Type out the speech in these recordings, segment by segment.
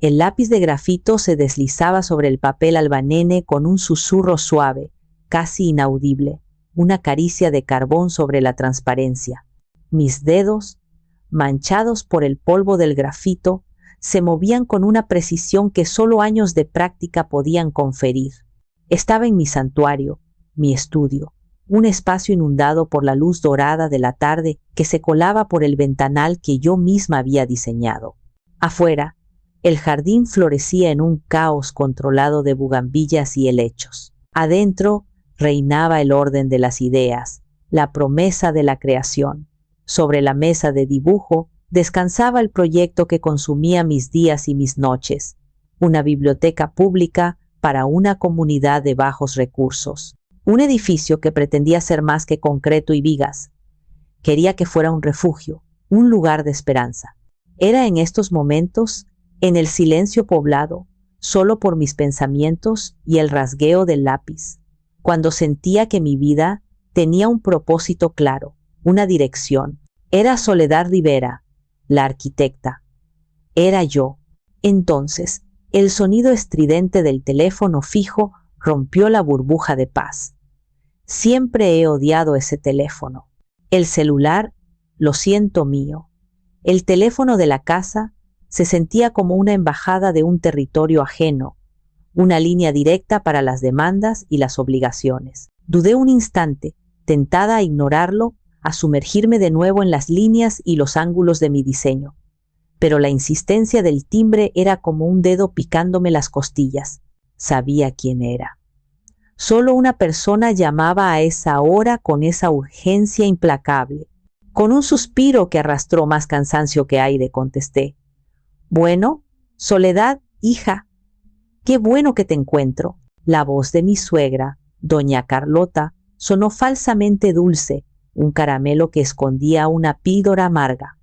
El lápiz de grafito se deslizaba sobre el papel albanene con un susurro suave, casi inaudible, una caricia de carbón sobre la transparencia. Mis dedos, manchados por el polvo del grafito, se movían con una precisión que solo años de práctica podían conferir. Estaba en mi santuario, mi estudio, un espacio inundado por la luz dorada de la tarde que se colaba por el ventanal que yo misma había diseñado. Afuera, el jardín florecía en un caos controlado de bugambillas y helechos. Adentro reinaba el orden de las ideas, la promesa de la creación. Sobre la mesa de dibujo descansaba el proyecto que consumía mis días y mis noches, una biblioteca pública para una comunidad de bajos recursos. Un edificio que pretendía ser más que concreto y vigas. Quería que fuera un refugio, un lugar de esperanza. Era en estos momentos, en el silencio poblado, solo por mis pensamientos y el rasgueo del lápiz, cuando sentía que mi vida tenía un propósito claro, una dirección. Era Soledad Rivera, la arquitecta. Era yo. Entonces, el sonido estridente del teléfono fijo rompió la burbuja de paz. Siempre he odiado ese teléfono. El celular, lo siento mío. El teléfono de la casa se sentía como una embajada de un territorio ajeno, una línea directa para las demandas y las obligaciones. Dudé un instante, tentada a ignorarlo, a sumergirme de nuevo en las líneas y los ángulos de mi diseño. Pero la insistencia del timbre era como un dedo picándome las costillas. Sabía quién era. Solo una persona llamaba a esa hora con esa urgencia implacable. Con un suspiro que arrastró más cansancio que aire, contesté: «Bueno, Soledad, hija, qué bueno que te encuentro». La voz de mi suegra, doña Carlota, sonó falsamente dulce, un caramelo que escondía una píldora amarga.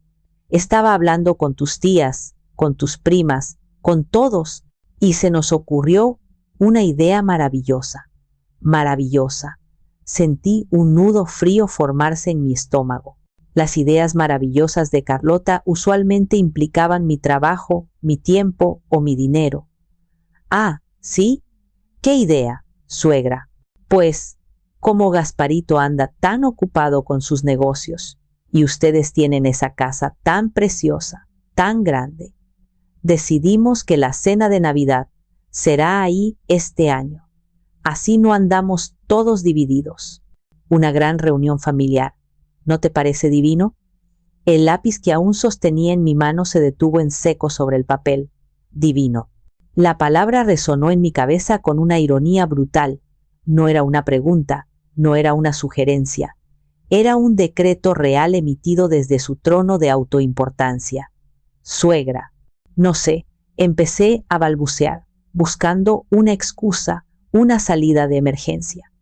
«Estaba hablando con tus tías, con tus primas, con todos, y se nos ocurrió una idea maravillosa. Maravillosa». Sentí un nudo frío formarse en mi estómago. Las ideas maravillosas de Carlota usualmente implicaban mi trabajo, mi tiempo o mi dinero. «Ah, ¿sí? ¿Qué idea, suegra?» «Pues, como Gasparito anda tan ocupado con sus negocios, y ustedes tienen esa casa tan preciosa, tan grande, decidimos que la cena de Navidad será ahí este año. Así no andamos todos divididos. Una gran reunión familiar. ¿No te parece divino?» El lápiz que aún sostenía en mi mano se detuvo en seco sobre el papel. Divino. La palabra resonó en mi cabeza con una ironía brutal. No era una pregunta, no era una sugerencia. Era un decreto real emitido desde su trono de autoimportancia. «Suegra». No sé, empecé a balbucear, buscando una excusa, una salida de emergencia.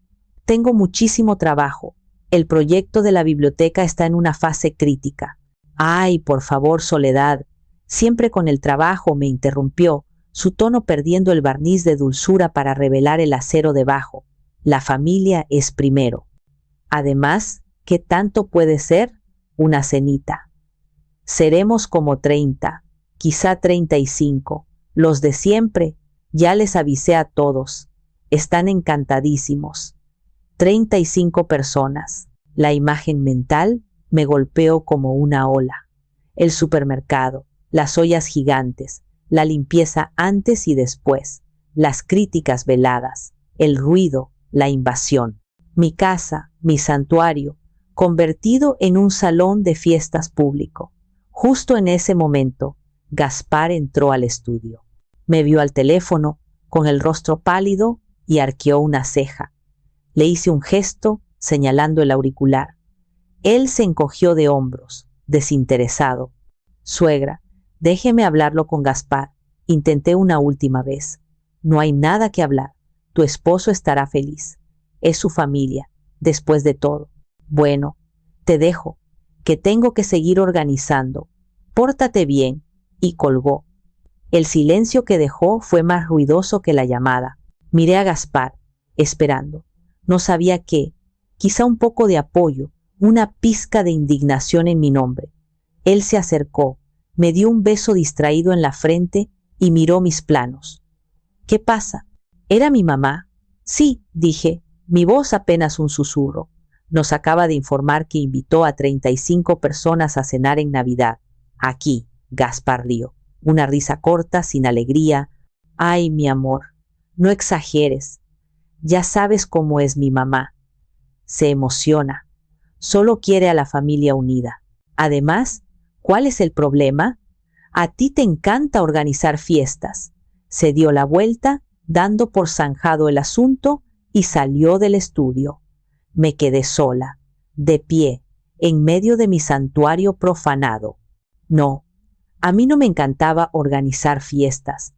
«Tengo muchísimo trabajo. El proyecto de la biblioteca está en una fase crítica». «Ay, por favor, Soledad». Siempre con el trabajo, me interrumpió, su tono perdiendo el barniz de dulzura para revelar el acero debajo. «La familia es primero. Además, ¿qué tanto puede ser? Una cenita. Seremos como 30, quizá 35. Los de siempre, ya les avisé a todos. Están encantadísimos. 35 personas. La imagen mental me golpeó como una ola. El supermercado, las ollas gigantes, la limpieza antes y después, las críticas veladas, el ruido, la invasión. Mi casa, mi santuario, convertido en un salón de fiestas público. Justo en ese momento, Gaspar entró al estudio. Me vio al teléfono, con el rostro pálido, y arqueó una ceja. Le hice un gesto, señalando el auricular. Él se encogió de hombros, desinteresado. «Suegra, déjeme hablarlo con Gaspar. Intenté una última vez. No hay nada que hablar. Tu esposo estará feliz. Es su familia, después de todo. Bueno, te dejo, que tengo que seguir organizando. Pórtate bien». Y colgó. El silencio que dejó fue más ruidoso que la llamada. Miré a Gaspar, esperando. No sabía qué, quizá un poco de apoyo, una pizca de indignación en mi nombre. Él se acercó, me dio un beso distraído en la frente y miró mis planos. ¿Qué pasa? ¿Era mi mamá? Sí, dije, mi voz apenas un susurro. Nos acaba de informar que invitó a 35 personas a cenar en Navidad. Aquí, Gaspar rió. Una risa corta, sin alegría. Ay, mi amor, no exageres. Ya sabes cómo es mi mamá. Se emociona. Solo quiere a la familia unida. Además, ¿cuál es el problema? A ti te encanta organizar fiestas. Se dio la vuelta, dando por zanjado el asunto, y salió del estudio. Me quedé sola, de pie, en medio de mi santuario profanado. No, a mí no me encantaba organizar fiestas.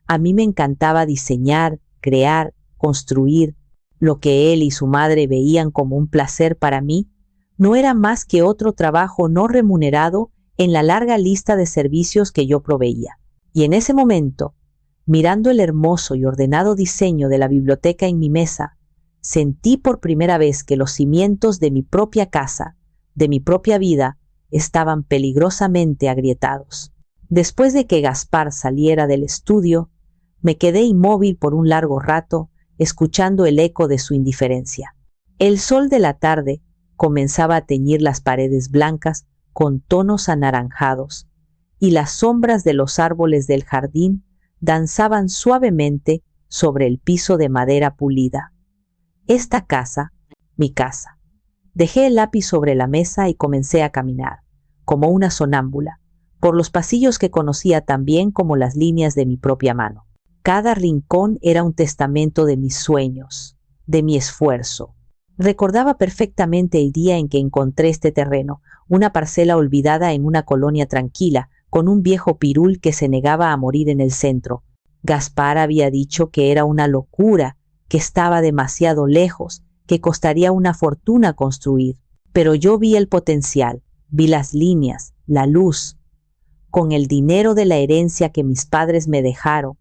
A mí me encantaba diseñar, crear, construir. Lo que él y su madre veían como un placer para mí no era más que otro trabajo no remunerado en la larga lista de servicios que yo proveía. Y en ese momento, mirando el hermoso y ordenado diseño de la biblioteca en mi mesa, sentí por primera vez que los cimientos de mi propia casa, de mi propia vida, estaban peligrosamente agrietados. Después de que Gaspar saliera del estudio, me quedé inmóvil por un largo rato, escuchando el eco de su indiferencia. El sol de la tarde comenzaba a teñir las paredes blancas con tonos anaranjados, y las sombras de los árboles del jardín danzaban suavemente sobre el piso de madera pulida. Esta casa, mi casa. Dejé el lápiz sobre la mesa y comencé a caminar, como una sonámbula, por los pasillos que conocía tan bien como las líneas de mi propia mano. Cada rincón era un testamento de mis sueños, de mi esfuerzo. Recordaba perfectamente el día en que encontré este terreno, una parcela olvidada en una colonia tranquila, con un viejo pirul que se negaba a morir en el centro. Gaspar había dicho que era una locura, que estaba demasiado lejos, que costaría una fortuna construir. Pero yo vi el potencial, vi las líneas, la luz. Con el dinero de la herencia que mis padres me dejaron,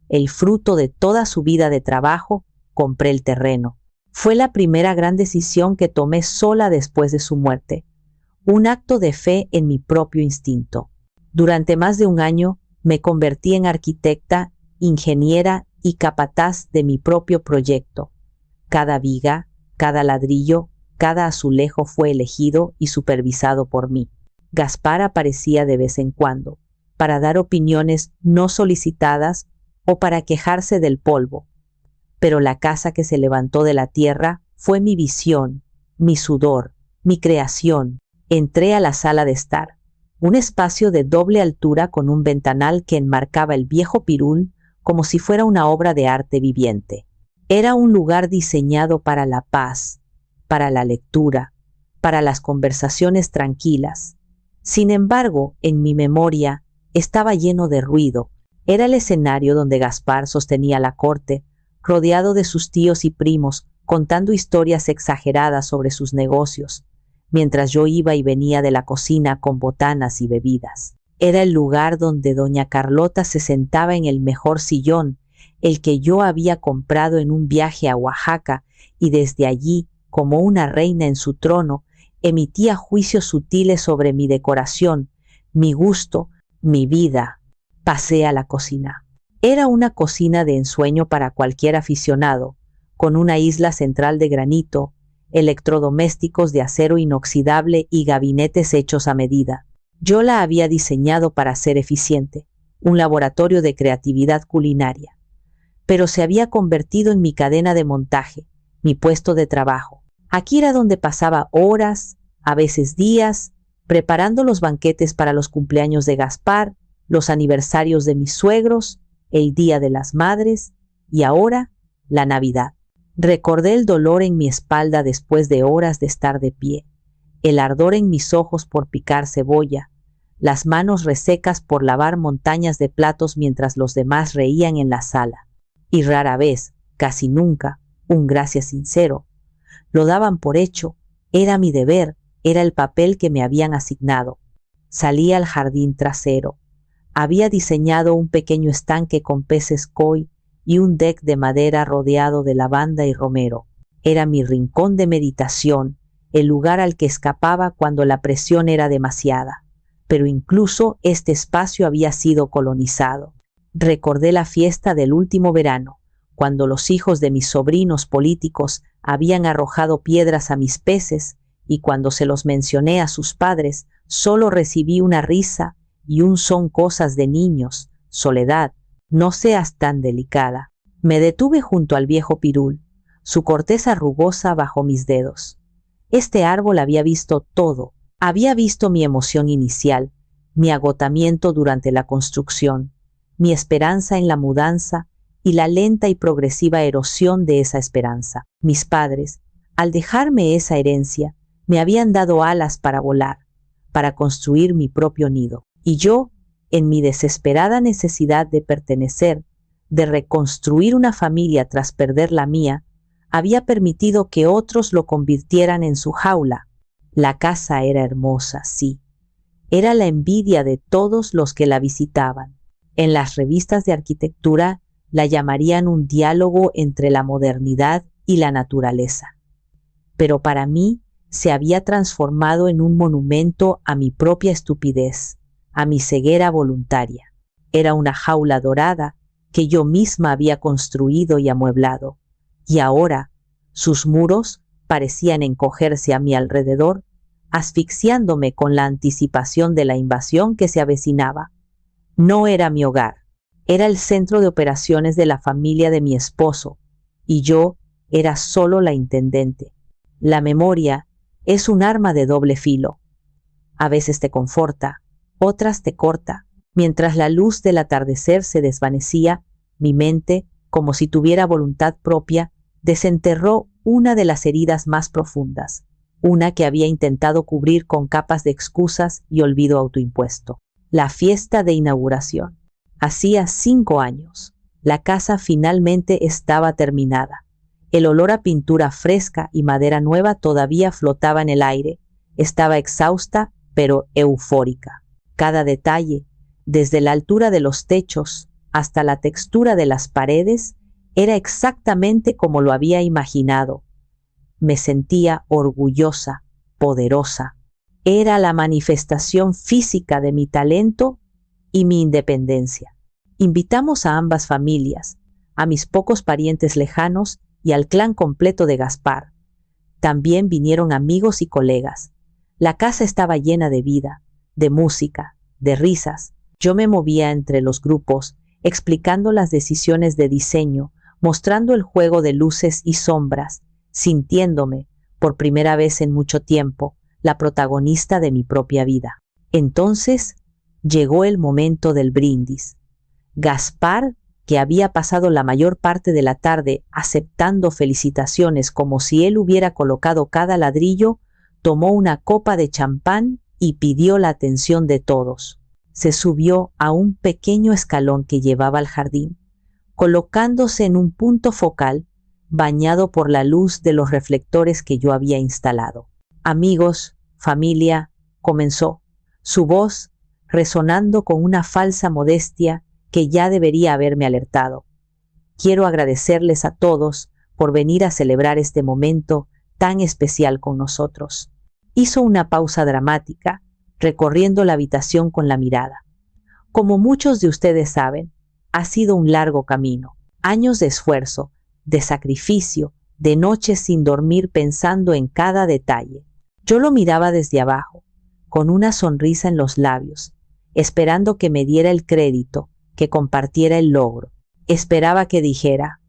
el fruto de toda su vida de trabajo, compré el terreno. Fue la primera gran decisión que tomé sola después de su muerte, un acto de fe en mi propio instinto. Durante más de un año me convertí en arquitecta, ingeniera y capataz de mi propio proyecto. Cada viga, cada ladrillo, cada azulejo fue elegido y supervisado por mí. Gaspar aparecía de vez en cuando, para dar opiniones no solicitadas o para quejarse del polvo. Pero la casa que se levantó de la tierra fue mi visión, mi sudor, mi creación. Entré a la sala de estar, un espacio de doble altura con un ventanal que enmarcaba el viejo pirul como si fuera una obra de arte viviente. Era un lugar diseñado para la paz, para la lectura, para las conversaciones tranquilas. Sin embargo, en mi memoria estaba lleno de ruido. Era el escenario donde Gaspar sostenía la corte, rodeado de sus tíos y primos, contando historias exageradas sobre sus negocios, mientras yo iba y venía de la cocina con botanas y bebidas. Era el lugar donde doña Carlota se sentaba en el mejor sillón, el que yo había comprado en un viaje a Oaxaca, y desde allí, como una reina en su trono, emitía juicios sutiles sobre mi decoración, mi gusto, mi vida. Pasé a la cocina. Era una cocina de ensueño para cualquier aficionado, con una isla central de granito, electrodomésticos de acero inoxidable y gabinetes hechos a medida. Yo la había diseñado para ser eficiente, un laboratorio de creatividad culinaria. Pero se había convertido en mi cadena de montaje, mi puesto de trabajo. Aquí era donde pasaba horas, a veces días, preparando los banquetes para los cumpleaños de Gaspar, los aniversarios de mis suegros, el Día de las Madres y ahora la Navidad. Recordé el dolor en mi espalda después de horas de estar de pie, el ardor en mis ojos por picar cebolla, las manos resecas por lavar montañas de platos mientras los demás reían en la sala. Y rara vez, casi nunca, un gracias sincero. Lo daban por hecho, era mi deber, era el papel que me habían asignado. Salí al jardín trasero. Había diseñado un pequeño estanque con peces koi y un deck de madera rodeado de lavanda y romero. Era mi rincón de meditación, el lugar al que escapaba cuando la presión era demasiada. Pero incluso este espacio había sido colonizado. Recordé la fiesta del último verano, cuando los hijos de mis sobrinos políticos habían arrojado piedras a mis peces, y cuando se los mencioné a sus padres, solo recibí una risa y un son cosas de niños. Soledad, no seas tan delicada. Me detuve junto al viejo pirul, su corteza rugosa bajo mis dedos. Este árbol había visto todo. Había visto mi emoción inicial, mi agotamiento durante la construcción, mi esperanza en la mudanza y la lenta y progresiva erosión de esa esperanza. Mis padres, al dejarme esa herencia, me habían dado alas para volar, para construir mi propio nido. Y yo, en mi desesperada necesidad de pertenecer, de reconstruir una familia tras perder la mía, había permitido que otros lo convirtieran en su jaula. La casa era hermosa, sí. Era la envidia de todos los que la visitaban. En las revistas de arquitectura la llamarían un diálogo entre la modernidad y la naturaleza. Pero para mí se había transformado en un monumento a mi propia estupidez, a mi ceguera voluntaria. Era una jaula dorada que yo misma había construido y amueblado, y ahora sus muros parecían encogerse a mi alrededor, asfixiándome con la anticipación de la invasión que se avecinaba. No era mi hogar, era el centro de operaciones de la familia de mi esposo, y yo era solo la intendente. La memoria es un arma de doble filo. A veces te conforta, otras te corta. Mientras la luz del atardecer se desvanecía, mi mente, como si tuviera voluntad propia, desenterró una de las heridas más profundas, una que había intentado cubrir con capas de excusas y olvido autoimpuesto. La fiesta de inauguración. Hacía 5 años. La casa finalmente estaba terminada. El olor a pintura fresca y madera nueva todavía flotaba en el aire. Estaba exhausta, pero eufórica. Cada detalle, desde la altura de los techos hasta la textura de las paredes, era exactamente como lo había imaginado. Me sentía orgullosa, poderosa. Era la manifestación física de mi talento y mi independencia. Invitamos a ambas familias, a mis pocos parientes lejanos y al clan completo de Gaspar. También vinieron amigos y colegas. La casa estaba llena de vida, de música, de risas. Yo me movía entre los grupos, explicando las decisiones de diseño, mostrando el juego de luces y sombras, sintiéndome, por primera vez en mucho tiempo, la protagonista de mi propia vida. Entonces llegó el momento del brindis. Gaspar, que había pasado la mayor parte de la tarde aceptando felicitaciones como si él hubiera colocado cada ladrillo, tomó una copa de champán y pidió la atención de todos. Se subió a un pequeño escalón que llevaba al jardín, colocándose en un punto focal, bañado por la luz de los reflectores que yo había instalado. Amigos, familia, comenzó, su voz resonando con una falsa modestia que ya debería haberme alertado. Quiero agradecerles a todos por venir a celebrar este momento tan especial con nosotros. Hizo una pausa dramática, recorriendo la habitación con la mirada. Como muchos de ustedes saben, ha sido un largo camino, años de esfuerzo, de sacrificio, de noches sin dormir pensando en cada detalle. Yo lo miraba desde abajo, con una sonrisa en los labios, esperando que me diera el crédito, que compartiera el logro. Esperaba que dijera,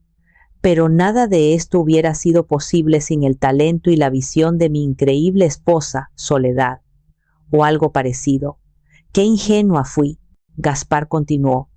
pero nada de esto hubiera sido posible sin el talento y la visión de mi increíble esposa, Soledad, o algo parecido. Qué ingenua fui, Gaspar continuó,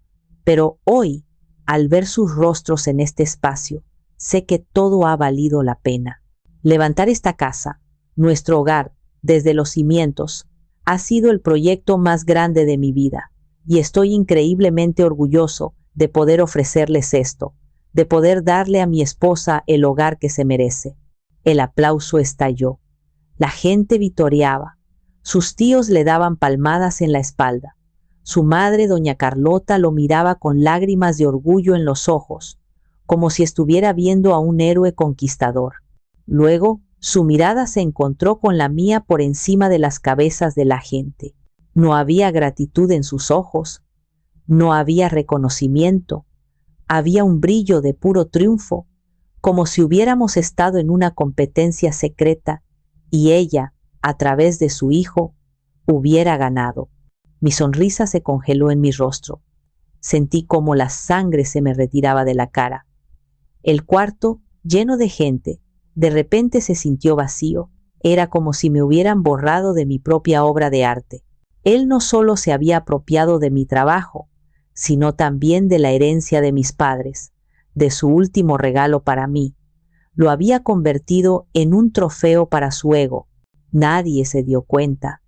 pero hoy, al ver sus rostros en este espacio, sé que todo ha valido la pena. Levantar esta casa, nuestro hogar, desde los cimientos, ha sido el proyecto más grande de mi vida, y estoy increíblemente orgulloso de poder ofrecerles esto, de poder darle a mi esposa el hogar que se merece. El aplauso estalló. La gente vitoreaba. Sus tíos le daban palmadas en la espalda. Su madre, doña Carlota, lo miraba con lágrimas de orgullo en los ojos, como si estuviera viendo a un héroe conquistador. Luego, su mirada se encontró con la mía por encima de las cabezas de la gente. No había gratitud en sus ojos. No había reconocimiento, había un brillo de puro triunfo, como si hubiéramos estado en una competencia secreta y ella, a través de su hijo, hubiera ganado. Mi sonrisa se congeló en mi rostro. Sentí como la sangre se me retiraba de la cara. El cuarto, lleno de gente, de repente se sintió vacío. Era como si me hubieran borrado de mi propia obra de arte. Él no solo se había apropiado de mi trabajo, sino también de la herencia de mis padres, de su último regalo para mí. Lo había convertido en un trofeo para su ego. Nadie se dio cuenta.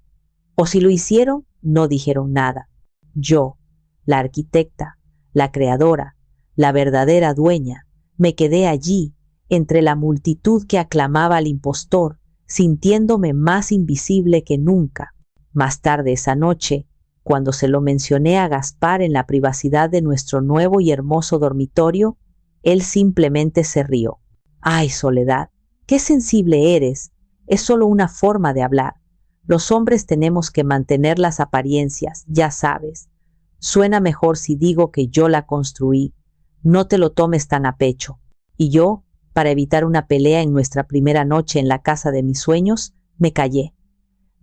O si lo hicieron, no dijeron nada. Yo, la arquitecta, la creadora, la verdadera dueña, me quedé allí, entre la multitud que aclamaba al impostor, sintiéndome más invisible que nunca. Más tarde esa noche, cuando se lo mencioné a Gaspar en la privacidad de nuestro nuevo y hermoso dormitorio, él simplemente se rió. «Ay, Soledad, qué sensible eres. Es solo una forma de hablar. Los hombres tenemos que mantener las apariencias, ya sabes. Suena mejor si digo que yo la construí. No te lo tomes tan a pecho». Y yo, para evitar una pelea en nuestra primera noche en la casa de mis sueños, me callé.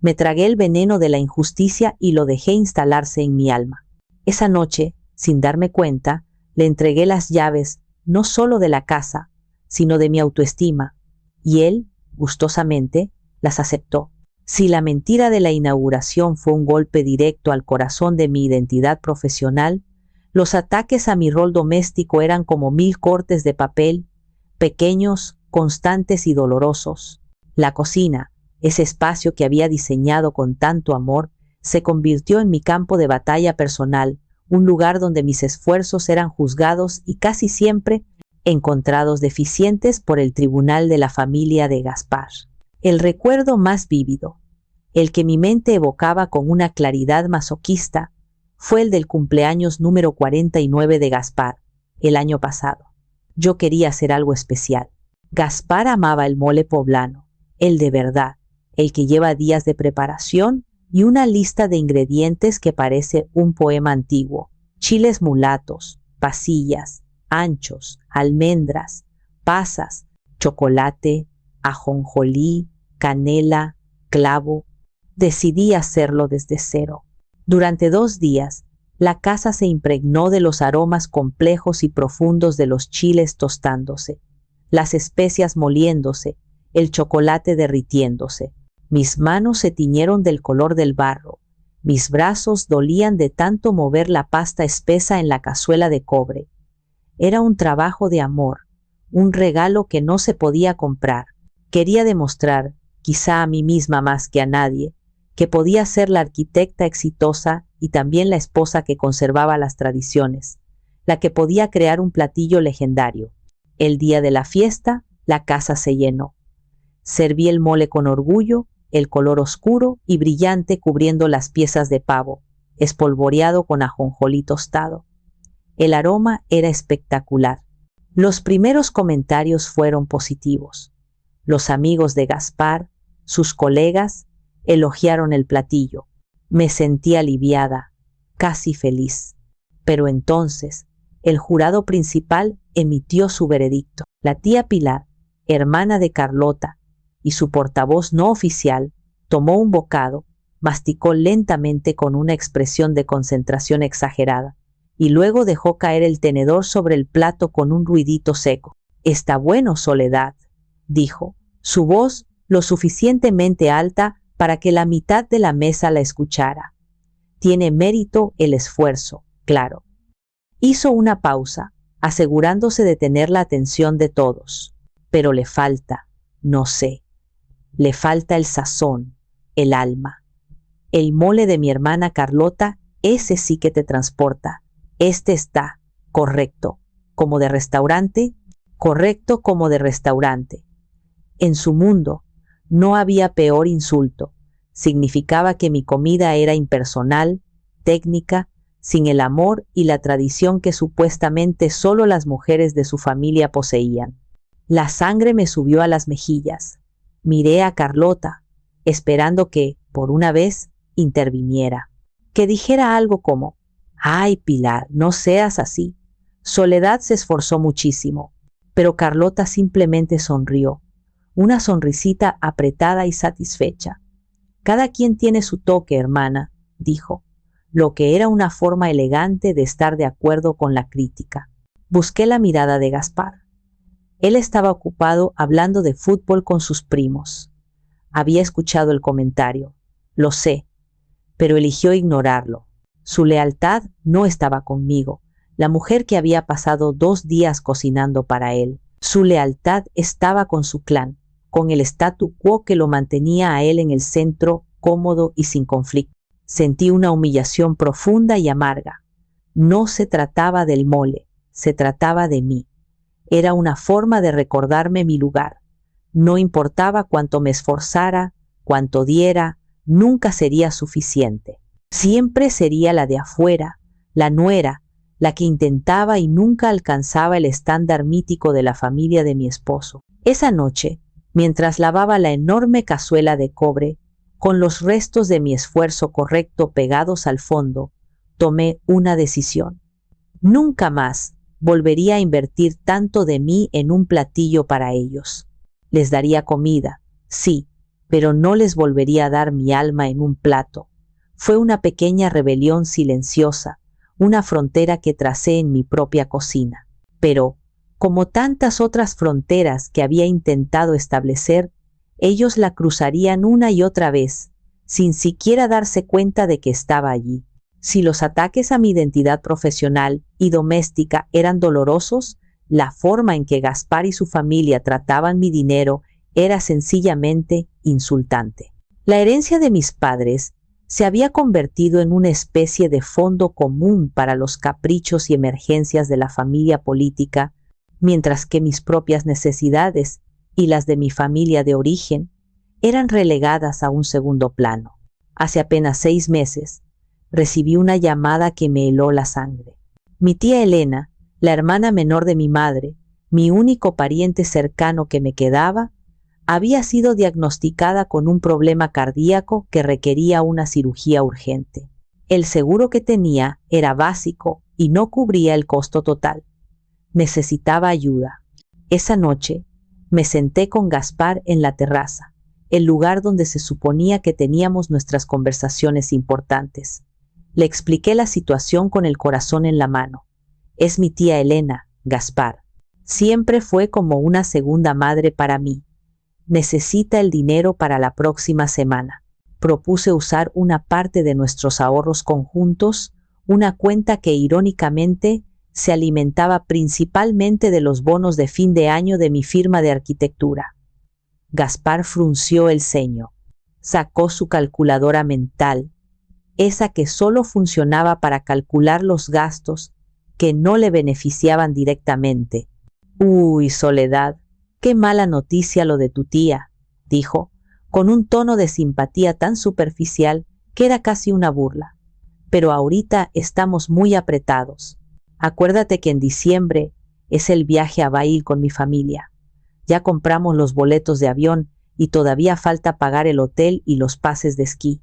Me tragué el veneno de la injusticia y lo dejé instalarse en mi alma. Esa noche, sin darme cuenta, le entregué las llaves no solo de la casa, sino de mi autoestima, y él, gustosamente, las aceptó. Si la mentira de la inauguración fue un golpe directo al corazón de mi identidad profesional, los ataques a mi rol doméstico eran como 1000 cortes de papel, pequeños, constantes y dolorosos. La cocina, ese espacio que había diseñado con tanto amor, se convirtió en mi campo de batalla personal, un lugar donde mis esfuerzos eran juzgados y casi siempre encontrados deficientes por el tribunal de la familia de Gaspar. El recuerdo más vívido, el que mi mente evocaba con una claridad masoquista, fue el del cumpleaños número 49 de Gaspar, el año pasado. Yo quería hacer algo especial. Gaspar amaba el mole poblano, el de verdad, el que lleva días de preparación y una lista de ingredientes que parece un poema antiguo. Chiles mulatos, pasillas, anchos, almendras, pasas, chocolate, ajonjolí, canela, clavo. Decidí hacerlo desde cero. Durante 2 días, la casa se impregnó de los aromas complejos y profundos de los chiles tostándose, las especias moliéndose, el chocolate derritiéndose. Mis manos se tiñeron del color del barro, mis brazos dolían de tanto mover la pasta espesa en la cazuela de cobre. Era un trabajo de amor, un regalo que no se podía comprar. Quería demostrar, quizá a mí misma más que a nadie, que podía ser la arquitecta exitosa y también la esposa que conservaba las tradiciones, la que podía crear un platillo legendario. El día de la fiesta, la casa se llenó. Serví el mole con orgullo, el color oscuro y brillante cubriendo las piezas de pavo, espolvoreado con ajonjolí tostado. El aroma era espectacular. Los primeros comentarios fueron positivos. Los amigos de Gaspar, sus colegas, elogiaron el platillo. Me sentí aliviada, casi feliz. Pero entonces, el jurado principal emitió su veredicto. La tía Pilar, hermana de Carlota, y su portavoz no oficial, tomó un bocado, masticó lentamente con una expresión de concentración exagerada, y luego dejó caer el tenedor sobre el plato con un ruidito seco. «Está bueno, Soledad», dijo, su voz lo suficientemente alta para que la mitad de la mesa la escuchara. «Tiene mérito el esfuerzo, claro». Hizo una pausa, asegurándose de tener la atención de todos. «Pero le falta, no sé, le falta el sazón, el alma. El mole de mi hermana Carlota, ese sí que te transporta. Este está, correcto, como de restaurante, correcto como de restaurante». En su mundo, no había peor insulto. Significaba que mi comida era impersonal, técnica, sin el amor y la tradición que supuestamente solo las mujeres de su familia poseían. La sangre me subió a las mejillas. Miré a Carlota, esperando que, por una vez, interviniera. Que dijera algo como: Ay, Pilar, no seas así. Soledad se esforzó muchísimo, pero Carlota simplemente sonrió, una sonrisita apretada y satisfecha. Cada quien tiene su toque, hermana, dijo, lo que era una forma elegante de estar de acuerdo con la crítica. Busqué la mirada de Gaspar. Él estaba ocupado hablando de fútbol con sus primos. Había escuchado el comentario. Lo sé, pero eligió ignorarlo. Su lealtad no estaba conmigo, la mujer que había pasado 2 días cocinando para él. Su lealtad estaba con su clan, con el statu quo que lo mantenía a él en el centro, cómodo y sin conflicto. Sentí una humillación profunda y amarga. No se trataba del mole, se trataba de mí. Era una forma de recordarme mi lugar. No importaba cuánto me esforzara, cuánto diera, nunca sería suficiente. Siempre sería la de afuera, la nuera, la que intentaba y nunca alcanzaba el estándar mítico de la familia de mi esposo. Esa noche, mientras lavaba la enorme cazuela de cobre, con los restos de mi esfuerzo correcto pegados al fondo, tomé una decisión. Nunca más volvería a invertir tanto de mí en un platillo para ellos. Les daría comida, sí, pero no les volvería a dar mi alma en un plato. Fue una pequeña rebelión silenciosa, una frontera que tracé en mi propia cocina. Pero, como tantas otras fronteras que había intentado establecer, ellos la cruzarían una y otra vez, sin siquiera darse cuenta de que estaba allí. Si los ataques a mi identidad profesional y doméstica eran dolorosos, la forma en que Gaspar y su familia trataban mi dinero era sencillamente insultante. La herencia de mis padres se había convertido en una especie de fondo común para los caprichos y emergencias de la familia política, mientras que mis propias necesidades y las de mi familia de origen eran relegadas a un segundo plano. Hace apenas 6 meses, recibí una llamada que me heló la sangre. Mi tía Elena, la hermana menor de mi madre, mi único pariente cercano que me quedaba, había sido diagnosticada con un problema cardíaco que requería una cirugía urgente. El seguro que tenía era básico y no cubría el costo total. Necesitaba ayuda. Esa noche, me senté con Gaspar en la terraza, el lugar donde se suponía que teníamos nuestras conversaciones importantes. Le expliqué la situación con el corazón en la mano. Es mi tía Elena, Gaspar. Siempre fue como una segunda madre para mí. Necesita el dinero para la próxima semana. Propuse usar una parte de nuestros ahorros conjuntos, una cuenta que irónicamente se alimentaba principalmente de los bonos de fin de año de mi firma de arquitectura. Gaspar frunció el ceño. Sacó su calculadora mental, esa que solo funcionaba para calcular los gastos que no le beneficiaban directamente. Uy, Soledad, qué mala noticia lo de tu tía, dijo, con un tono de simpatía tan superficial que era casi una burla. Pero ahorita estamos muy apretados. Acuérdate que en diciembre es el viaje a Bahía con mi familia. Ya compramos los boletos de avión y todavía falta pagar el hotel y los pases de esquí.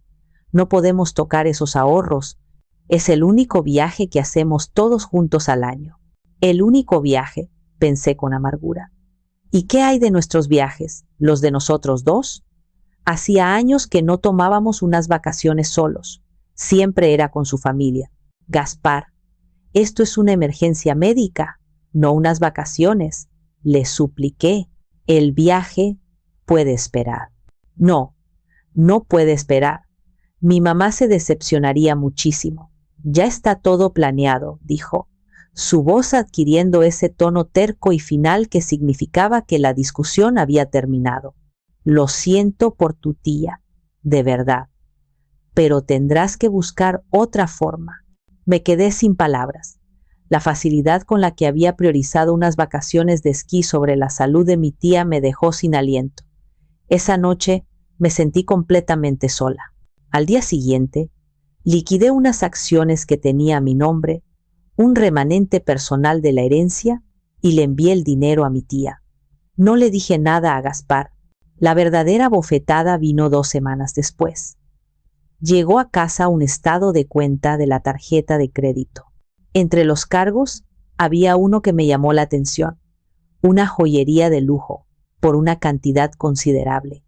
No podemos tocar esos ahorros. Es el único viaje que hacemos todos juntos al año. El único viaje, pensé con amargura. ¿Y qué hay de nuestros viajes, los de nosotros dos? Hacía años que no tomábamos unas vacaciones solos. Siempre era con su familia. Gaspar, esto es una emergencia médica, no unas vacaciones. Le supliqué. El viaje puede esperar. No, no puede esperar. Mi mamá se decepcionaría muchísimo. Ya está todo planeado, dijo, su voz adquiriendo ese tono terco y final que significaba que la discusión había terminado. Lo siento por tu tía, de verdad, pero tendrás que buscar otra forma. Me quedé sin palabras. La facilidad con la que había priorizado unas vacaciones de esquí sobre la salud de mi tía me dejó sin aliento. Esa noche me sentí completamente sola. Al día siguiente, liquidé unas acciones que tenía a mi nombre, un remanente personal de la herencia, y le envié el dinero a mi tía. No le dije nada a Gaspar. La verdadera bofetada vino 2 semanas después. Llegó a casa un estado de cuenta de la tarjeta de crédito. Entre los cargos había uno que me llamó la atención, una joyería de lujo, por una cantidad considerable.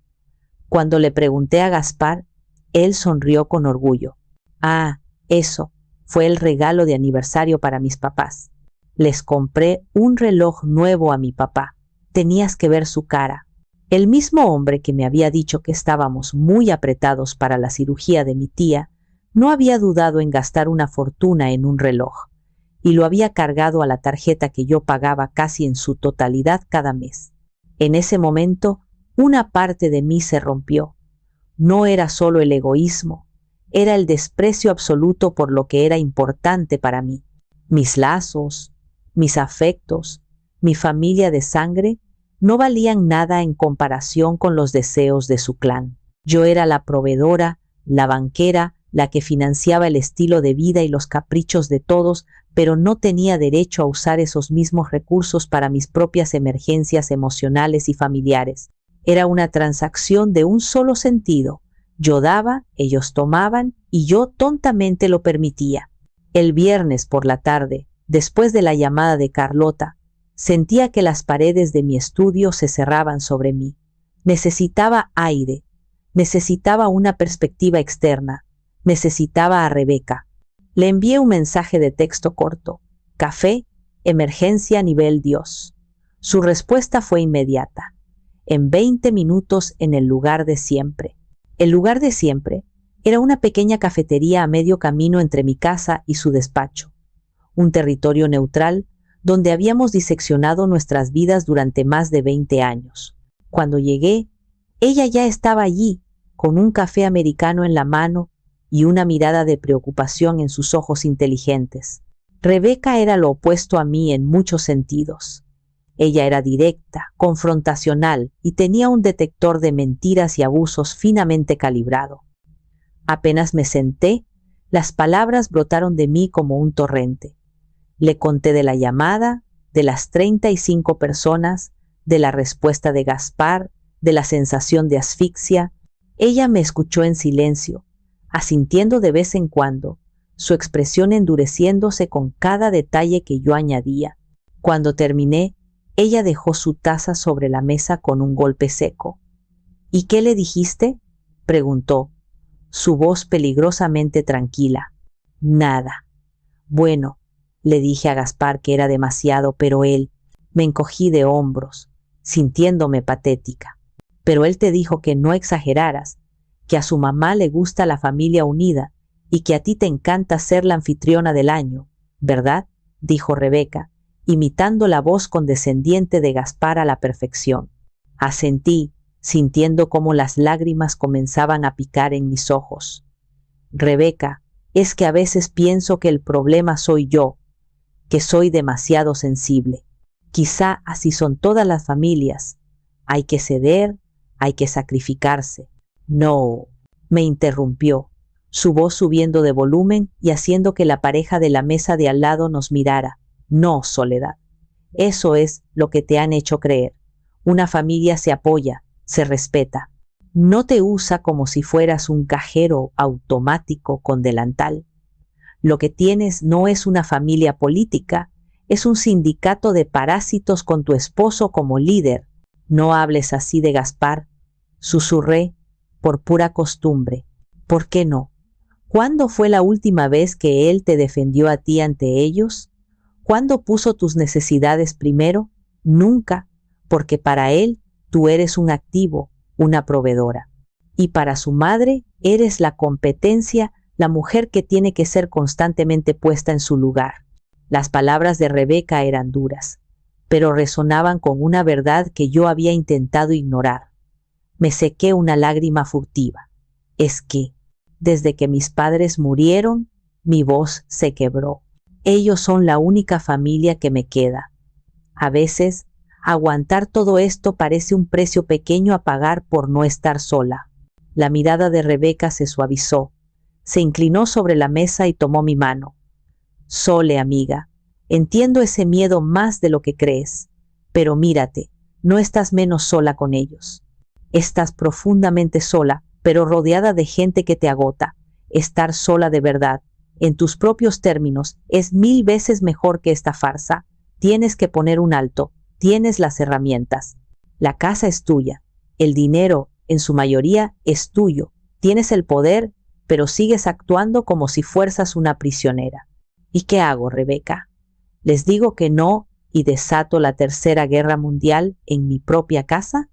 Cuando le pregunté a Gaspar, él sonrió con orgullo. Ah, eso fue el regalo de aniversario para mis papás. Les compré un reloj nuevo a mi papá. Tenías que ver su cara. El mismo hombre que me había dicho que estábamos muy apretados para la cirugía de mi tía, no había dudado en gastar una fortuna en un reloj, y lo había cargado a la tarjeta que yo pagaba casi en su totalidad cada mes. En ese momento, una parte de mí se rompió. No era solo el egoísmo, era el desprecio absoluto por lo que era importante para mí. Mis lazos, mis afectos, mi familia de sangre no valían nada en comparación con los deseos de su clan. Yo era la proveedora, la banquera, la que financiaba el estilo de vida y los caprichos de todos, pero no tenía derecho a usar esos mismos recursos para mis propias emergencias emocionales y familiares. Era una transacción de un solo sentido. Yo daba, ellos tomaban y yo tontamente lo permitía. El viernes por la tarde, después de la llamada de Carlota, sentía que las paredes de mi estudio se cerraban sobre mí. Necesitaba aire, necesitaba una perspectiva externa, necesitaba a Rebeca. Le envié un mensaje de texto corto. Café, emergencia nivel Dios. Su respuesta fue inmediata. En 20 minutos en el lugar de siempre. El lugar de siempre era una pequeña cafetería a medio camino entre mi casa y su despacho. Un territorio neutral donde habíamos diseccionado nuestras vidas durante más de 20 años. Cuando llegué, ella ya estaba allí, con un café americano en la mano y una mirada de preocupación en sus ojos inteligentes. Rebeca era lo opuesto a mí en muchos sentidos. Ella era directa, confrontacional y tenía un detector de mentiras y abusos finamente calibrado. Apenas me senté, las palabras brotaron de mí como un torrente. Le conté de la llamada, de las 35 personas, de la respuesta de Gaspar, de la sensación de asfixia. Ella me escuchó en silencio, asintiendo de vez en cuando, su expresión endureciéndose con cada detalle que yo añadía. Cuando terminé, ella dejó su taza sobre la mesa con un golpe seco. ¿Y qué le dijiste?, preguntó, su voz peligrosamente tranquila. Nada. Bueno, le dije a Gaspar que era demasiado, pero él, me encogí de hombros, sintiéndome patética. Pero él te dijo que no exageraras, que a su mamá le gusta la familia unida y que a ti te encanta ser la anfitriona del año, ¿verdad?, dijo Rebeca, imitando la voz condescendiente de Gaspar a la perfección. Asentí, sintiendo cómo las lágrimas comenzaban a picar en mis ojos. Rebeca, es que a veces pienso que el problema soy yo, que soy demasiado sensible. Quizá así son todas las familias. Hay que ceder, hay que sacrificarse. No, me interrumpió, su voz subiendo de volumen y haciendo que la pareja de la mesa de al lado nos mirara. No, Soledad. Eso es lo que te han hecho creer. Una familia se apoya, se respeta. No te usa como si fueras un cajero automático con delantal. Lo que tienes no es una familia política, es un sindicato de parásitos con tu esposo como líder. No hables así de Gaspar, susurré, por pura costumbre. ¿Por qué no? ¿Cuándo fue la última vez que él te defendió a ti ante ellos? ¿Cuándo puso tus necesidades primero? Nunca, porque para él tú eres un activo, una proveedora. Y para su madre eres la competencia, la mujer que tiene que ser constantemente puesta en su lugar. Las palabras de Rebeca eran duras, pero resonaban con una verdad que yo había intentado ignorar. Me sequé una lágrima furtiva. Es que, desde que mis padres murieron, mi voz se quebró. Ellos son la única familia que me queda. A veces, aguantar todo esto parece un precio pequeño a pagar por no estar sola. La mirada de Rebeca se suavizó. Se inclinó sobre la mesa y tomó mi mano. Sole, amiga, entiendo ese miedo más de lo que crees, pero mírate, no estás menos sola con ellos. Estás profundamente sola, pero rodeada de gente que te agota, estar sola de verdad, en tus propios términos, es 1000 veces mejor que esta farsa. Tienes que poner un alto, tienes las herramientas. La casa es tuya, el dinero, en su mayoría, es tuyo. Tienes el poder, pero sigues actuando como si fueras una prisionera. ¿Y qué hago, Rebeca? ¿Les digo que no y desato la Tercera Guerra Mundial en mi propia casa?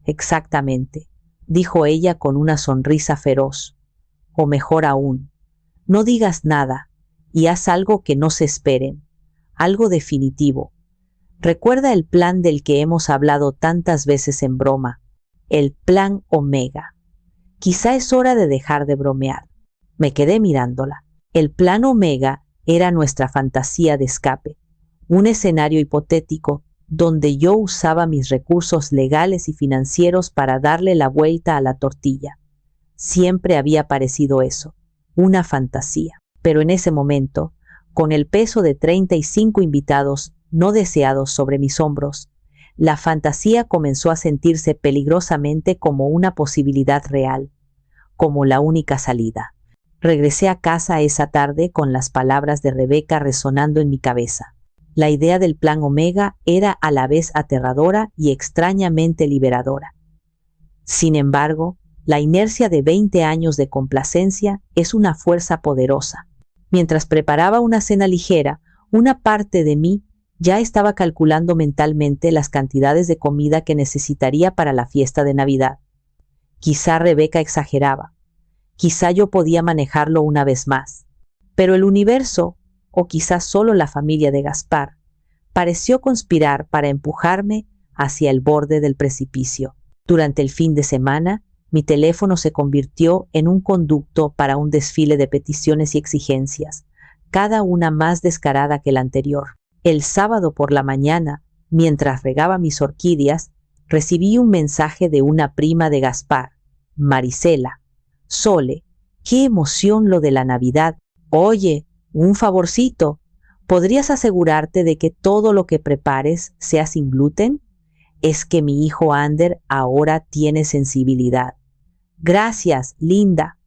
Exactamente, dijo ella con una sonrisa feroz. O mejor aún, no digas nada y haz algo que no se esperen, algo definitivo. Recuerda el plan del que hemos hablado tantas veces en broma, el Plan Omega. Quizá es hora de dejar de bromear. Me quedé mirándola. El Plan Omega era nuestra fantasía de escape, un escenario hipotético donde yo usaba mis recursos legales y financieros para darle la vuelta a la tortilla. Siempre había parecido eso, una fantasía. Pero en ese momento, con el peso de 35 invitados no deseados sobre mis hombros, la fantasía comenzó a sentirse peligrosamente como una posibilidad real, como la única salida. Regresé a casa esa tarde con las palabras de Rebeca resonando en mi cabeza. La idea del Plan Omega era a la vez aterradora y extrañamente liberadora. Sin embargo, la inercia de 20 años de complacencia es una fuerza poderosa. Mientras preparaba una cena ligera, una parte de mí ya estaba calculando mentalmente las cantidades de comida que necesitaría para la fiesta de Navidad. Quizá Rebeca exageraba. Quizá yo podía manejarlo una vez más. Pero el universo, o quizás solo la familia de Gaspar, pareció conspirar para empujarme hacia el borde del precipicio. Durante el fin de semana, mi teléfono se convirtió en un conducto para un desfile de peticiones y exigencias, cada una más descarada que la anterior. El sábado por la mañana, mientras regaba mis orquídeas, recibí un mensaje de una prima de Gaspar, Marisela. Sole, qué emoción lo de la Navidad. Oye, un favorcito, ¿podrías asegurarte de que todo lo que prepares sea sin gluten? Es que mi hijo Ander ahora tiene sensibilidad. Gracias, linda.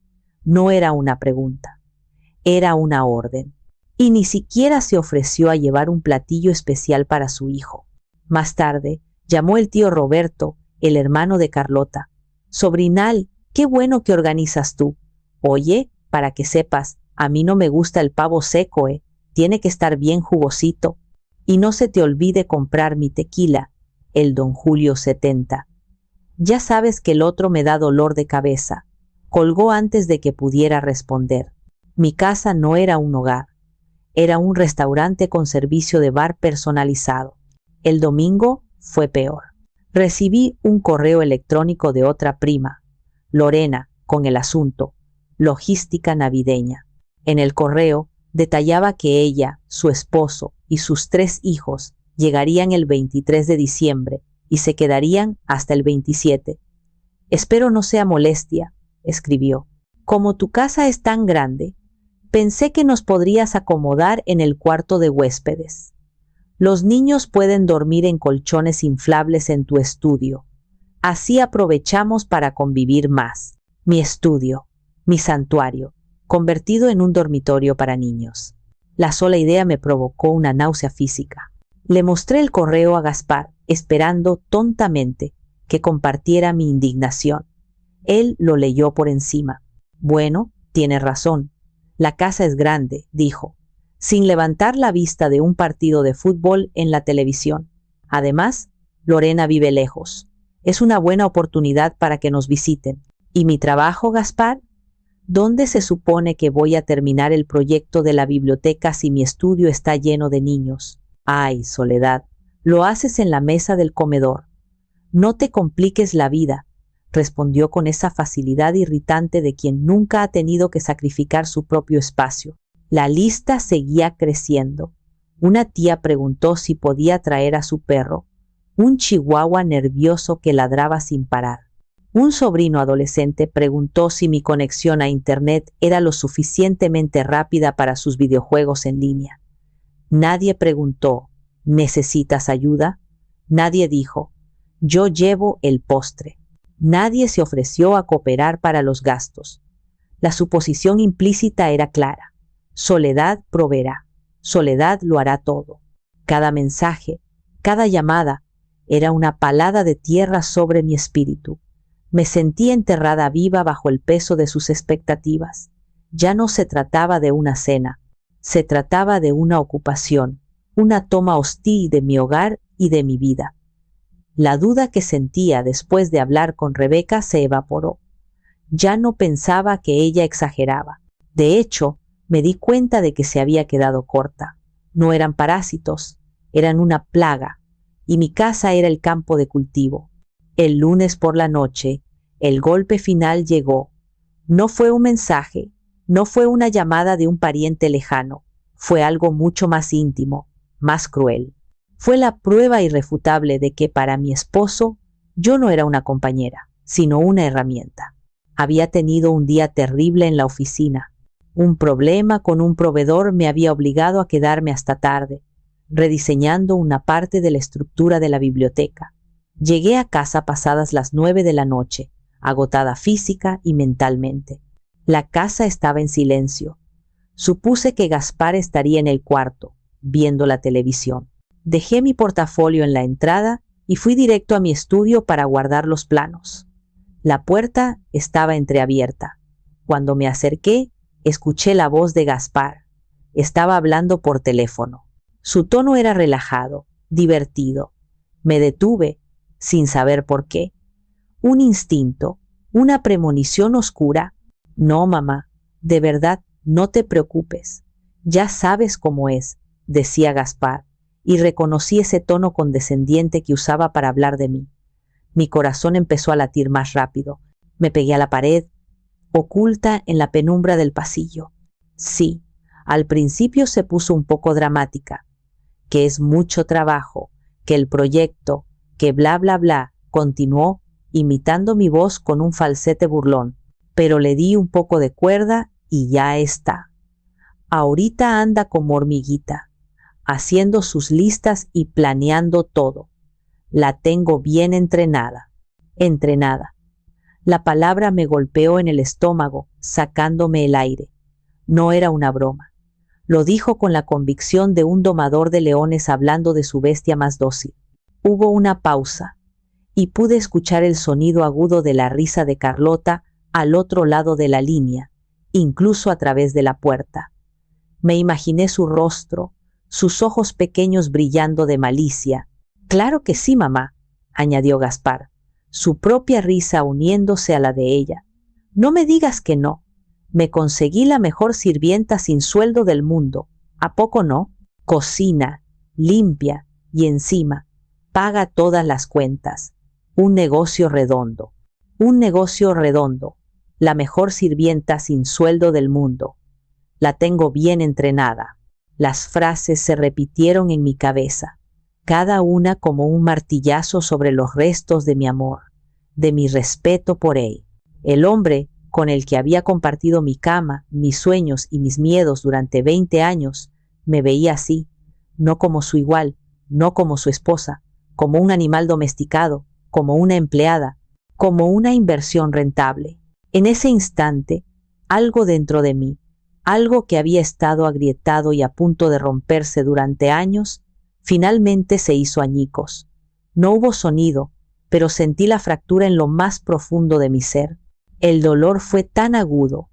No era una pregunta, era una orden. Y ni siquiera se ofreció a llevar un platillo especial para su hijo. Más tarde, llamó el tío Roberto, el hermano de Carlota. Sobrinal, qué bueno que organizas tú. Oye, para que sepas, a mí no me gusta el pavo seco, tiene que estar bien jugosito. Y no se te olvide comprar mi tequila, el Don Julio 70. Ya sabes que el otro me da dolor de cabeza. Colgó antes de que pudiera responder. Mi casa no era un hogar. Era un restaurante con servicio de bar personalizado. El domingo fue peor. Recibí un correo electrónico de otra prima, Lorena, con el asunto, logística navideña. En el correo detallaba que ella, su esposo y sus 3 hijos llegarían el 23 de diciembre y se quedarían hasta el 27. Espero no sea molestia, escribió. Como tu casa es tan grande, pensé que nos podrías acomodar en el cuarto de huéspedes. Los niños pueden dormir en colchones inflables en tu estudio. Así aprovechamos para convivir más. Mi estudio, mi santuario, convertido en un dormitorio para niños. La sola idea me provocó una náusea física. Le mostré el correo a Gaspar, esperando tontamente que compartiera mi indignación. Él lo leyó por encima. Bueno, tiene razón. La casa es grande, dijo, sin levantar la vista de un partido de fútbol en la televisión. Además, Lorena vive lejos. Es una buena oportunidad para que nos visiten. ¿Y mi trabajo, Gaspar? ¿Dónde se supone que voy a terminar el proyecto de la biblioteca si mi estudio está lleno de niños? Ay, Soledad, lo haces en la mesa del comedor. No te compliques la vida, respondió con esa facilidad irritante de quien nunca ha tenido que sacrificar su propio espacio. La lista seguía creciendo. Una tía preguntó si podía traer a su perro, un chihuahua nervioso que ladraba sin parar. Un sobrino adolescente preguntó si mi conexión a Internet era lo suficientemente rápida para sus videojuegos en línea. Nadie preguntó, ¿necesitas ayuda? Nadie dijo, yo llevo el postre. Nadie se ofreció a cooperar para los gastos. La suposición implícita era clara. Soledad proveerá. Soledad lo hará todo. Cada mensaje, cada llamada, era una palada de tierra sobre mi espíritu. Me sentía enterrada viva bajo el peso de sus expectativas. Ya no se trataba de una cena, se trataba de una ocupación, una toma hostil de mi hogar y de mi vida. La duda que sentía después de hablar con Rebeca se evaporó. Ya no pensaba que ella exageraba. De hecho, me di cuenta de que se había quedado corta. No eran parásitos, eran una plaga, y mi casa era el campo de cultivo. El lunes por la noche, el golpe final llegó. No fue un mensaje, no fue una llamada de un pariente lejano, fue algo mucho más íntimo, más cruel. Fue la prueba irrefutable de que para mi esposo yo no era una compañera, sino una herramienta. Había tenido un día terrible en la oficina. Un problema con un proveedor me había obligado a quedarme hasta tarde, rediseñando una parte de la estructura de la biblioteca. Llegué a casa pasadas las 9 de la noche, agotada física y mentalmente. La casa estaba en silencio. Supuse que Gaspar estaría en el cuarto, viendo la televisión. Dejé mi portafolio en la entrada y fui directo a mi estudio para guardar los planos. La puerta estaba entreabierta. Cuando me acerqué, escuché la voz de Gaspar. Estaba hablando por teléfono. Su tono era relajado, divertido. Me detuve, sin saber por qué. Un instinto, una premonición oscura. No, mamá, de verdad, no te preocupes. Ya sabes cómo es, decía Gaspar, y reconocí ese tono condescendiente que usaba para hablar de mí. Mi corazón empezó a latir más rápido. Me pegué a la pared, oculta en la penumbra del pasillo. Sí, al principio se puso un poco dramática, que es mucho trabajo, que el proyecto, que bla bla bla, continuó, imitando mi voz con un falsete burlón, pero le di un poco de cuerda y ya está. Ahorita anda como hormiguita, haciendo sus listas y planeando todo. La tengo bien entrenada. Entrenada. La palabra me golpeó en el estómago, sacándome el aire. No era una broma. Lo dijo con la convicción de un domador de leones hablando de su bestia más dócil. Hubo una pausa, y pude escuchar el sonido agudo de la risa de Carlota al otro lado de la línea, incluso a través de la puerta. Me imaginé su rostro, sus ojos pequeños brillando de malicia. Claro que sí, mamá, añadió Gaspar, su propia risa uniéndose a la de ella. No me digas que no. Me conseguí la mejor sirvienta sin sueldo del mundo. ¿A poco no? Cocina, limpia y encima paga todas las cuentas. Un negocio redondo. Un negocio redondo. La mejor sirvienta sin sueldo del mundo. La tengo bien entrenada. Las frases se repitieron en mi cabeza, cada una como un martillazo sobre los restos de mi amor, de mi respeto por él. El hombre con el que había compartido mi cama, mis sueños y mis miedos durante 20 años, me veía así, no como su igual, no como su esposa, como un animal domesticado, como una empleada, como una inversión rentable. En ese instante, algo dentro de mí, algo que había estado agrietado y a punto de romperse durante años, finalmente se hizo añicos. No hubo sonido, pero sentí la fractura en lo más profundo de mi ser. El dolor fue tan agudo,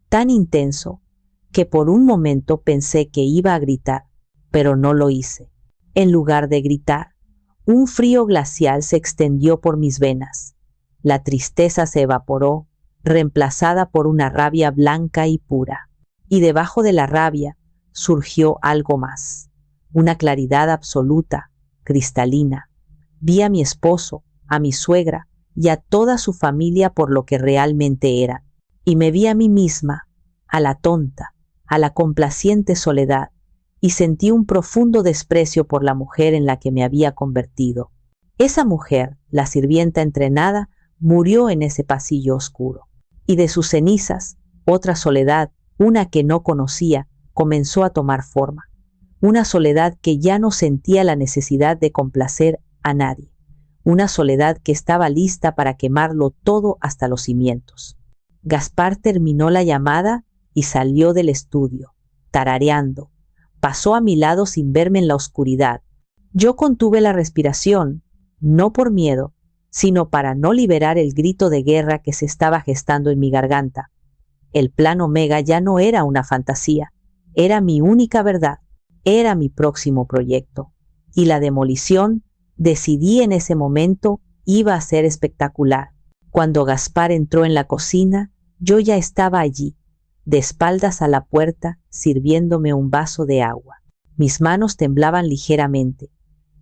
tan intenso, que por un momento pensé que iba a gritar, pero no lo hice. En lugar de gritar, un frío glacial se extendió por mis venas. La tristeza se evaporó, reemplazada por una rabia blanca y pura. Y debajo de la rabia surgió algo más, una claridad absoluta, cristalina. Vi a mi esposo, a mi suegra y a toda su familia por lo que realmente eran, y me vi a mí misma, a la tonta, a la complaciente Soledad, y sentí un profundo desprecio por la mujer en la que me había convertido. Esa mujer, la sirvienta entrenada, murió en ese pasillo oscuro, y de sus cenizas, otra Soledad, una que no conocía, comenzó a tomar forma. Una Soledad que ya no sentía la necesidad de complacer a nadie. Una Soledad que estaba lista para quemarlo todo hasta los cimientos. Gaspar terminó la llamada y salió del estudio, tarareando. Pasó a mi lado sin verme en la oscuridad. Yo contuve la respiración, no por miedo, sino para no liberar el grito de guerra que se estaba gestando en mi garganta. El plan Omega ya no era una fantasía, era mi única verdad, era mi próximo proyecto. Y la demolición, decidí en ese momento, iba a ser espectacular. Cuando Gaspar entró en la cocina, yo ya estaba allí, de espaldas a la puerta, sirviéndome un vaso de agua. Mis manos temblaban ligeramente,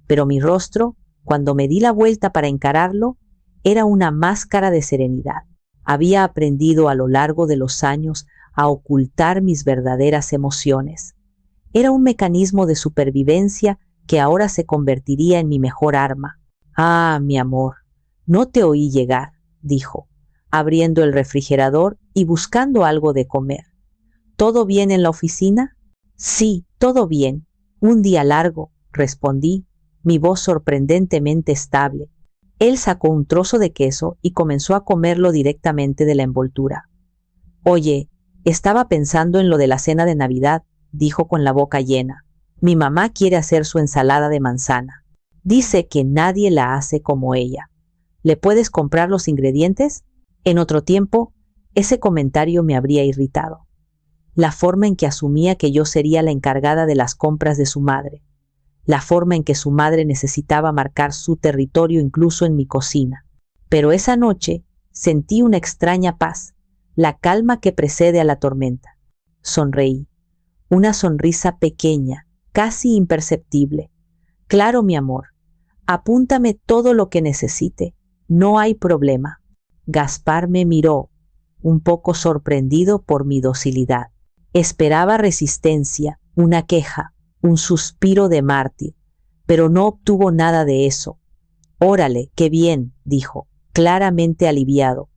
pero mi rostro, cuando me di la vuelta para encararlo, era una máscara de serenidad. Había aprendido a lo largo de los años a ocultar mis verdaderas emociones. Era un mecanismo de supervivencia que ahora se convertiría en mi mejor arma. Ah, mi amor, no te oí llegar, dijo, abriendo el refrigerador y buscando algo de comer. ¿Todo bien en la oficina? Sí, todo bien. Un día largo, respondí, mi voz sorprendentemente estable. Él sacó un trozo de queso y comenzó a comerlo directamente de la envoltura. Oye, estaba pensando en lo de la cena de Navidad, dijo con la boca llena. Mi mamá quiere hacer su ensalada de manzana. Dice que nadie la hace como ella. ¿Le puedes comprar los ingredientes? En otro tiempo, ese comentario me habría irritado. La forma en que asumía que yo sería la encargada de las compras de su madre. La forma en que su madre necesitaba marcar su territorio incluso en mi cocina. Pero esa noche sentí una extraña paz, la calma que precede a la tormenta. Sonreí. Una sonrisa pequeña, casi imperceptible. Claro, mi amor, apúntame todo lo que necesite. No hay problema. Gaspar me miró, un poco sorprendido por mi docilidad. Esperaba resistencia, una queja, un suspiro de mártir, pero no obtuvo nada de eso. Órale, qué bien, dijo, claramente aliviado.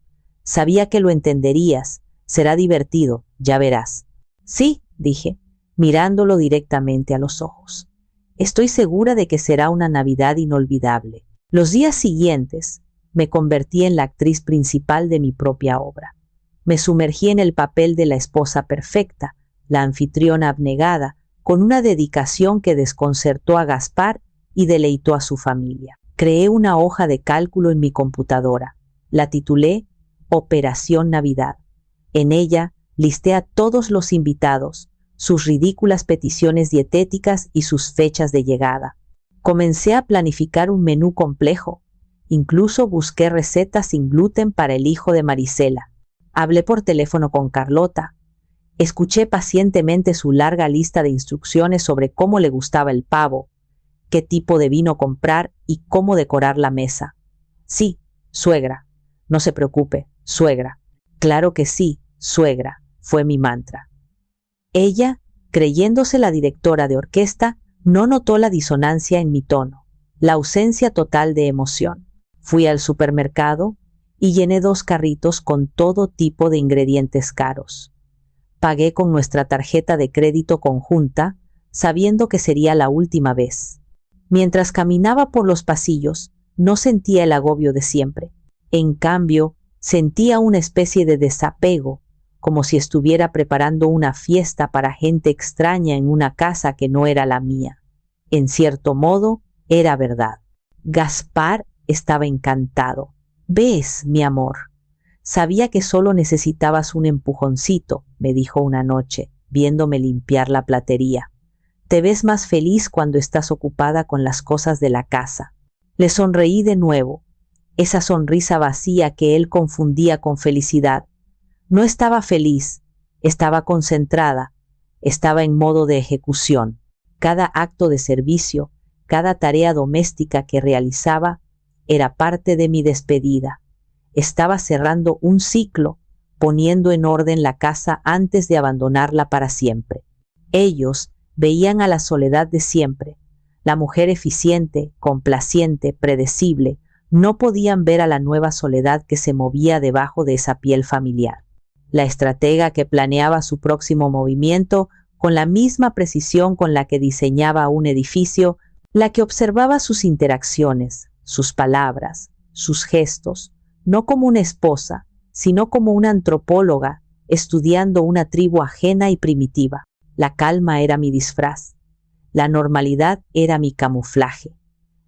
Sabía que lo entenderías, será divertido, ya verás. Sí, dije, mirándolo directamente a los ojos. Estoy segura de que será una Navidad inolvidable. Los días siguientes, me convertí en la actriz principal de mi propia obra. Me sumergí en el papel de la esposa perfecta, la anfitriona abnegada, con una dedicación que desconcertó a Gaspar y deleitó a su familia. Creé una hoja de cálculo en mi computadora. La titulé Operación Navidad. En ella listé a todos los invitados, sus ridículas peticiones dietéticas y sus fechas de llegada. Comencé a planificar un menú complejo. Incluso busqué recetas sin gluten para el hijo de Marisela. Hablé por teléfono con Carlota. Escuché pacientemente su larga lista de instrucciones sobre cómo le gustaba el pavo, qué tipo de vino comprar y cómo decorar la mesa. Sí, suegra. No se preocupe, suegra. Claro que sí, suegra, fue mi mantra. Ella, creyéndose la directora de orquesta, no notó la disonancia en mi tono, la ausencia total de emoción. Fui al supermercado y llené 2 carritos con todo tipo de ingredientes caros. Pagué con nuestra tarjeta de crédito conjunta, sabiendo que sería la última vez. Mientras caminaba por los pasillos, no sentía el agobio de siempre. En cambio, sentía una especie de desapego, como si estuviera preparando una fiesta para gente extraña en una casa que no era la mía. En cierto modo, era verdad. Gaspar estaba encantado. ¿Ves, mi amor? Sabía que solo necesitabas un empujoncito, me dijo una noche, viéndome limpiar la platería. Te ves más feliz cuando estás ocupada con las cosas de la casa. Le sonreí de nuevo, esa sonrisa vacía que él confundía con felicidad. No estaba feliz, estaba concentrada, estaba en modo de ejecución. Cada acto de servicio, cada tarea doméstica que realizaba, era parte de mi despedida. Estaba cerrando un ciclo, poniendo en orden la casa antes de abandonarla para siempre. Ellos veían a la soledad de siempre, la mujer eficiente, complaciente, predecible. No podían ver a la nueva soledad que se movía debajo de esa piel familiar. La estratega que planeaba su próximo movimiento con la misma precisión con la que diseñaba un edificio, la que observaba sus interacciones, sus palabras, sus gestos, no como una esposa, sino como una antropóloga estudiando una tribu ajena y primitiva. La calma era mi disfraz, la normalidad era mi camuflaje,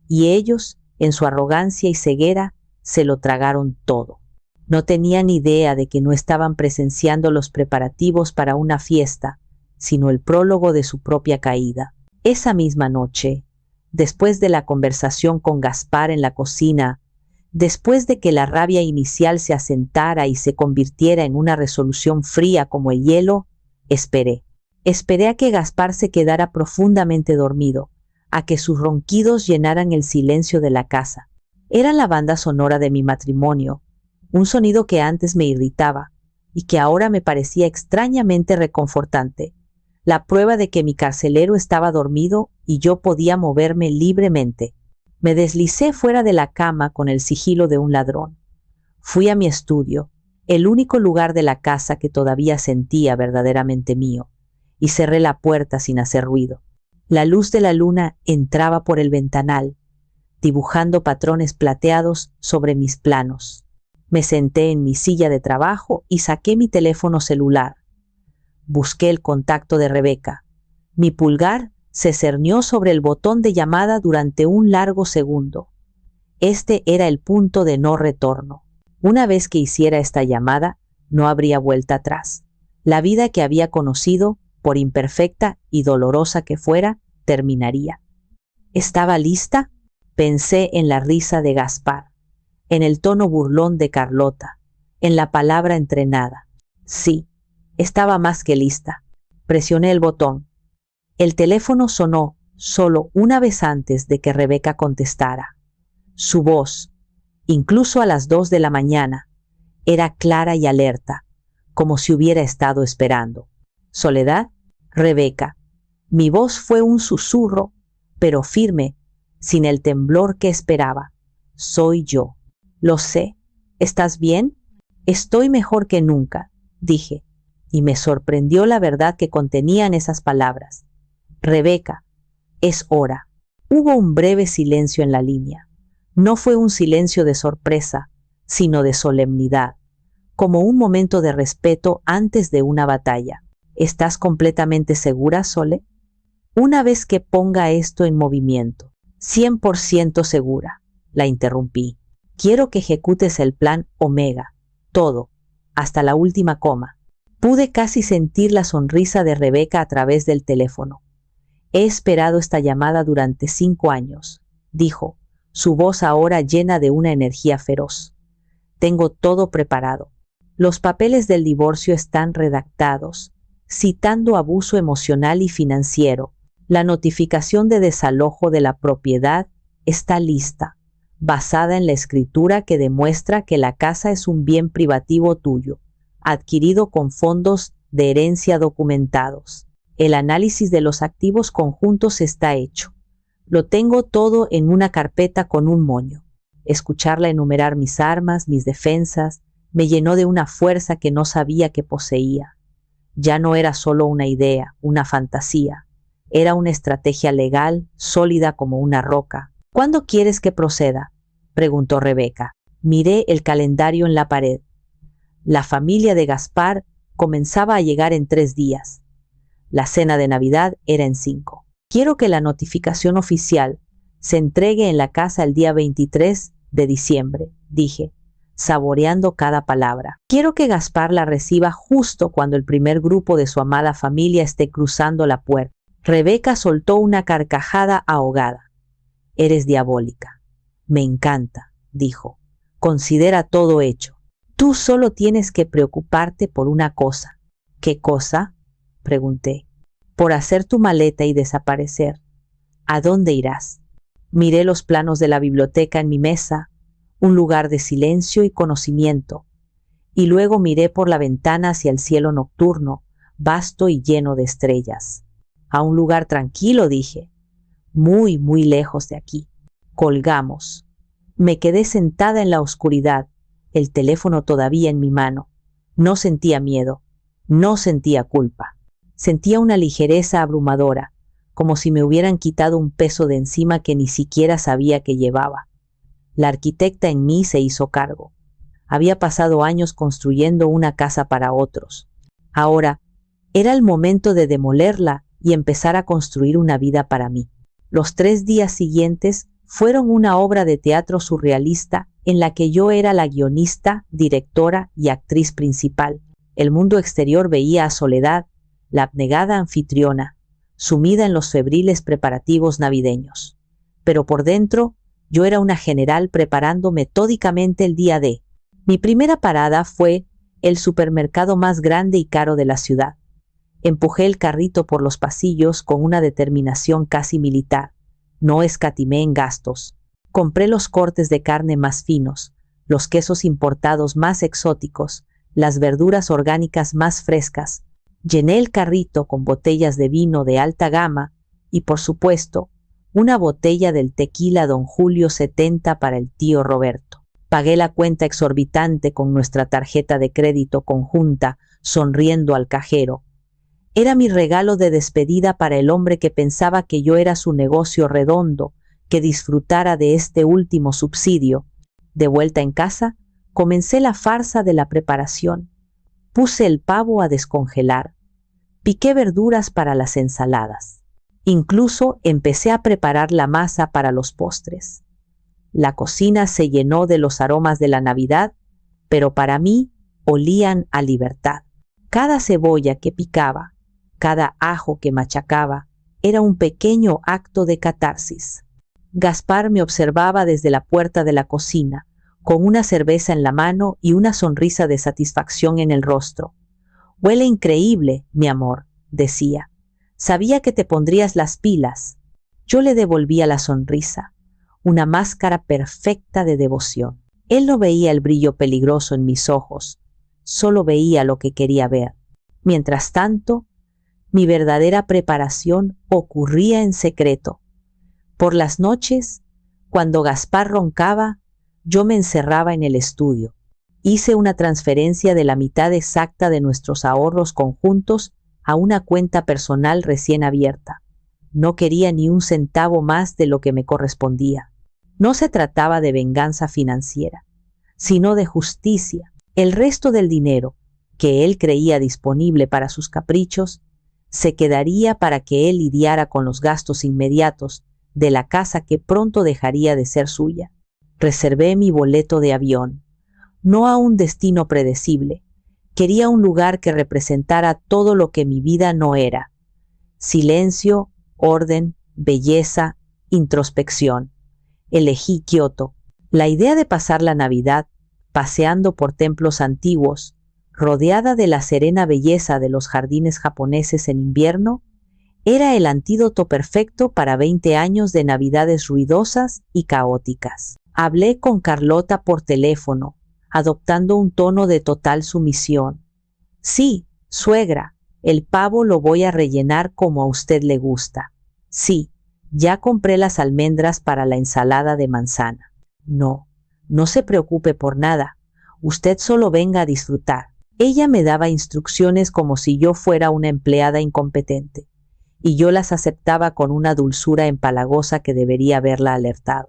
y ellos, en su arrogancia y ceguera, se lo tragaron todo. No tenían idea de que no estaban presenciando los preparativos para una fiesta, sino el prólogo de su propia caída. Esa misma noche, después de la conversación con Gaspar en la cocina, después de que la rabia inicial se asentara y se convirtiera en una resolución fría como el hielo, esperé. Esperé a que Gaspar se quedara profundamente dormido, a que sus ronquidos llenaran el silencio de la casa. Era la banda sonora de mi matrimonio, un sonido que antes me irritaba y que ahora me parecía extrañamente reconfortante, la prueba de que mi carcelero estaba dormido y yo podía moverme libremente. Me deslicé fuera de la cama con el sigilo de un ladrón. Fui a mi estudio, el único lugar de la casa que todavía sentía verdaderamente mío, y cerré la puerta sin hacer ruido. La luz de la luna entraba por el ventanal, dibujando patrones plateados sobre mis planos. Me senté en mi silla de trabajo y saqué mi teléfono celular. Busqué el contacto de Rebeca. Mi pulgar se cernió sobre el botón de llamada durante un largo segundo. Este era el punto de no retorno. Una vez que hiciera esta llamada, no habría vuelta atrás. La vida que había conocido, por imperfecta y dolorosa que fuera, terminaría. ¿Estaba lista? Pensé en la risa de Gaspar, en el tono burlón de Carlota, en la palabra entrenada. Sí, estaba más que lista. Presioné el botón. El teléfono sonó solo una vez antes de que Rebeca contestara. Su voz, incluso a las 2 de la mañana, era clara y alerta, como si hubiera estado esperando. ¿Soledad? Rebeca. Mi voz fue un susurro, pero firme, sin el temblor que esperaba. Soy yo. Lo sé. ¿Estás bien? Estoy mejor que nunca, dije, y me sorprendió la verdad que contenían esas palabras. Rebeca, es hora. Hubo un breve silencio en la línea. No fue un silencio de sorpresa, sino de solemnidad, como un momento de respeto antes de una batalla. ¿Estás completamente segura, Sole? Una vez que ponga esto en movimiento. 100% segura, la interrumpí. Quiero que ejecutes el plan Omega, todo, hasta la última coma. Pude casi sentir la sonrisa de Rebeca a través del teléfono. He esperado esta llamada durante 5 años, dijo, su voz ahora llena de una energía feroz. Tengo todo preparado. Los papeles del divorcio están redactados, citando abuso emocional y financiero. La notificación de desalojo de la propiedad está lista, basada en la escritura que demuestra que la casa es un bien privativo tuyo, adquirido con fondos de herencia documentados. El análisis de los activos conjuntos está hecho. Lo tengo todo en una carpeta con un moño. Escucharla enumerar mis armas, mis defensas, me llenó de una fuerza que no sabía que poseía. Ya no era solo una idea, una fantasía. Era una estrategia legal, sólida como una roca. ¿Cuándo quieres que proceda?, preguntó Rebeca. Miré el calendario en la pared. La familia de Gaspar comenzaba a llegar en 3 días. La cena de Navidad era en 5. Quiero que la notificación oficial se entregue en la casa el día 23 de diciembre, dije, saboreando cada palabra. Quiero que Gaspar la reciba justo cuando el primer grupo de su amada familia esté cruzando la puerta. Rebeca soltó una carcajada ahogada. Eres diabólica. Me encanta, dijo. Considera todo hecho. Tú solo tienes que preocuparte por una cosa. ¿Qué cosa?, pregunté. Por hacer tu maleta y desaparecer. ¿A dónde irás? Miré los planos de la biblioteca en mi mesa, un lugar de silencio y conocimiento, y luego miré por la ventana hacia el cielo nocturno, vasto y lleno de estrellas. A un lugar tranquilo, dije, muy, muy lejos de aquí. Colgamos. Me quedé sentada en la oscuridad, el teléfono todavía en mi mano. No sentía miedo, no sentía culpa. Sentía una ligereza abrumadora, como si me hubieran quitado un peso de encima que ni siquiera sabía que llevaba. La arquitecta en mí se hizo cargo. Había pasado años construyendo una casa para otros. Ahora, era el momento de demolerla y empezar a construir una vida para mí. Los 3 días siguientes fueron una obra de teatro surrealista en la que yo era la guionista, directora y actriz principal. El mundo exterior veía a Soledad, la abnegada anfitriona, sumida en los febriles preparativos navideños. Pero por dentro, yo era una general preparando metódicamente el día D. Mi primera parada fue el supermercado más grande y caro de la ciudad. Empujé el carrito por los pasillos con una determinación casi militar. No escatimé en gastos. Compré los cortes de carne más finos, los quesos importados más exóticos, las verduras orgánicas más frescas. Llené el carrito con botellas de vino de alta gama y, por supuesto, una botella del tequila Don Julio 70 para el tío Roberto. Pagué la cuenta exorbitante con nuestra tarjeta de crédito conjunta, sonriendo al cajero. Era mi regalo de despedida para el hombre que pensaba que yo era su negocio redondo, que disfrutara de este último subsidio. De vuelta en casa, comencé la farsa de la preparación. Puse el pavo a descongelar. Piqué verduras para las ensaladas. Incluso empecé a preparar la masa para los postres. La cocina se llenó de los aromas de la Navidad, pero para mí olían a libertad. Cada cebolla que picaba, cada ajo que machacaba, era un pequeño acto de catarsis. Gaspar me observaba desde la puerta de la cocina, con una cerveza en la mano y una sonrisa de satisfacción en el rostro. «Huele increíble, mi amor», decía. «Sabía que te pondrías las pilas». Yo le devolvía la sonrisa, una máscara perfecta de devoción. Él no veía el brillo peligroso en mis ojos, solo veía lo que quería ver. Mientras tanto, mi verdadera preparación ocurría en secreto. Por las noches, cuando Gaspar roncaba, yo me encerraba en el estudio. Hice una transferencia de la mitad exacta de nuestros ahorros conjuntos a una cuenta personal recién abierta. No quería ni un centavo más de lo que me correspondía. No se trataba de venganza financiera, sino de justicia. El resto del dinero, que él creía disponible para sus caprichos, se quedaría para que él lidiara con los gastos inmediatos de la casa que pronto dejaría de ser suya. Reservé mi boleto de avión, no a un destino predecible. Quería un lugar que representara todo lo que mi vida no era. Silencio, orden, belleza, introspección. Elegí Kioto. La idea de pasar la Navidad paseando por templos antiguos, rodeada de la serena belleza de los jardines japoneses en invierno, era el antídoto perfecto para 20 años de Navidades ruidosas y caóticas. Hablé con Carlota por teléfono, adoptando un tono de total sumisión. «Sí, suegra, el pavo lo voy a rellenar como a usted le gusta. Sí, ya compré las almendras para la ensalada de manzana. No, no se preocupe por nada, usted solo venga a disfrutar». Ella me daba instrucciones como si yo fuera una empleada incompetente, y yo las aceptaba con una dulzura empalagosa que debería haberla alertado.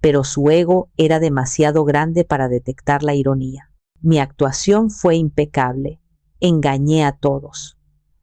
Pero su ego era demasiado grande para detectar la ironía. Mi actuación fue impecable. Engañé a todos.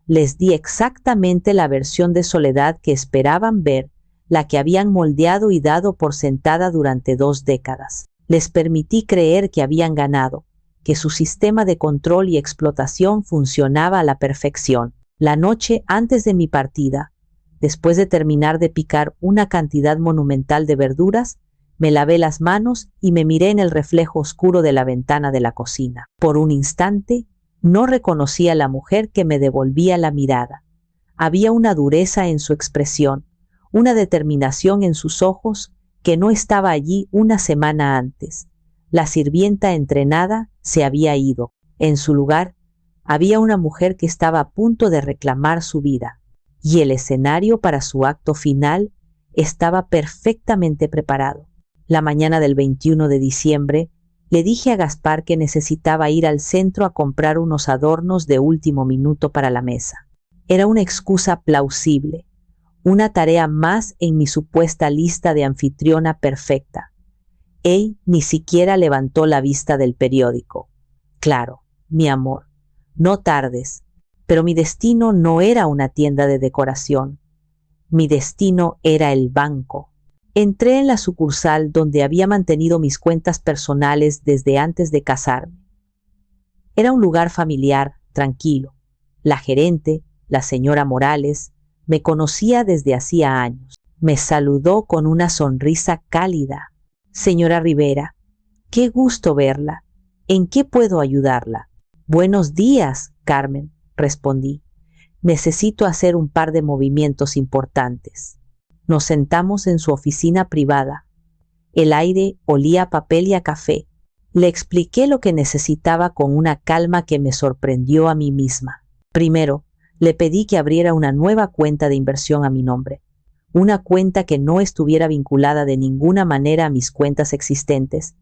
Les di exactamente la versión de Soledad que esperaban ver, la que habían moldeado y dado por sentada durante 2 décadas. Les permití creer que habían ganado, que su sistema de control y explotación funcionaba a la perfección. La noche antes de mi partida, después de terminar de picar una cantidad monumental de verduras, me lavé las manos y me miré en el reflejo oscuro de la ventana de la cocina. Por un instante, no reconocí a la mujer que me devolvía la mirada. Había una dureza en su expresión, una determinación en sus ojos que no estaba allí una semana antes. La sirvienta entrenada se había ido. En su lugar, había una mujer que estaba a punto de reclamar su vida, y el escenario para su acto final estaba perfectamente preparado. La mañana del 21 de diciembre, le dije a Gaspar que necesitaba ir al centro a comprar unos adornos de último minuto para la mesa. Era una excusa plausible, una tarea más en mi supuesta lista de anfitriona perfecta. Él ni siquiera levantó la vista del periódico. Claro, mi amor, no tardes, pero mi destino no era una tienda de decoración. Mi destino era el banco. Entré en la sucursal donde había mantenido mis cuentas personales desde antes de casarme. Era un lugar familiar, tranquilo. La gerente, la señora Morales, me conocía desde hacía años. Me saludó con una sonrisa cálida. Señora Rivera, qué gusto verla. ¿En qué puedo ayudarla? Buenos días, Carmen, respondí. Necesito hacer un par de movimientos importantes. Nos sentamos en su oficina privada. El aire olía a papel y a café. Le expliqué lo que necesitaba con una calma que me sorprendió a mí misma. Primero, le pedí que abriera una nueva cuenta de inversión a mi nombre. Una cuenta que no estuviera vinculada de ninguna manera a mis cuentas existentes,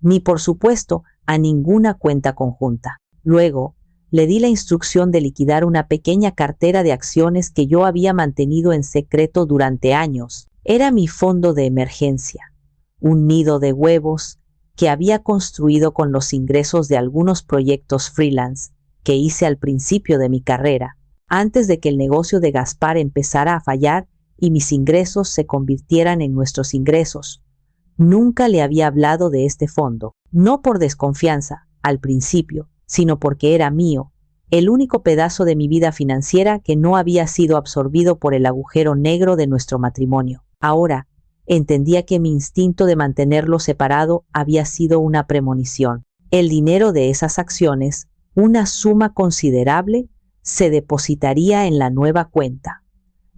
ni por supuesto a ninguna cuenta conjunta. Luego, le di la instrucción de liquidar una pequeña cartera de acciones que yo había mantenido en secreto durante años. Era mi fondo de emergencia, un nido de huevos que había construido con los ingresos de algunos proyectos freelance que hice al principio de mi carrera, antes de que el negocio de Gaspar empezara a fallar y mis ingresos se convirtieran en nuestros ingresos. Nunca le había hablado de este fondo, no por desconfianza, al principio, sino porque era mío, el único pedazo de mi vida financiera que no había sido absorbido por el agujero negro de nuestro matrimonio. Ahora, entendía que mi instinto de mantenerlo separado había sido una premonición. El dinero de esas acciones, una suma considerable, se depositaría en la nueva cuenta.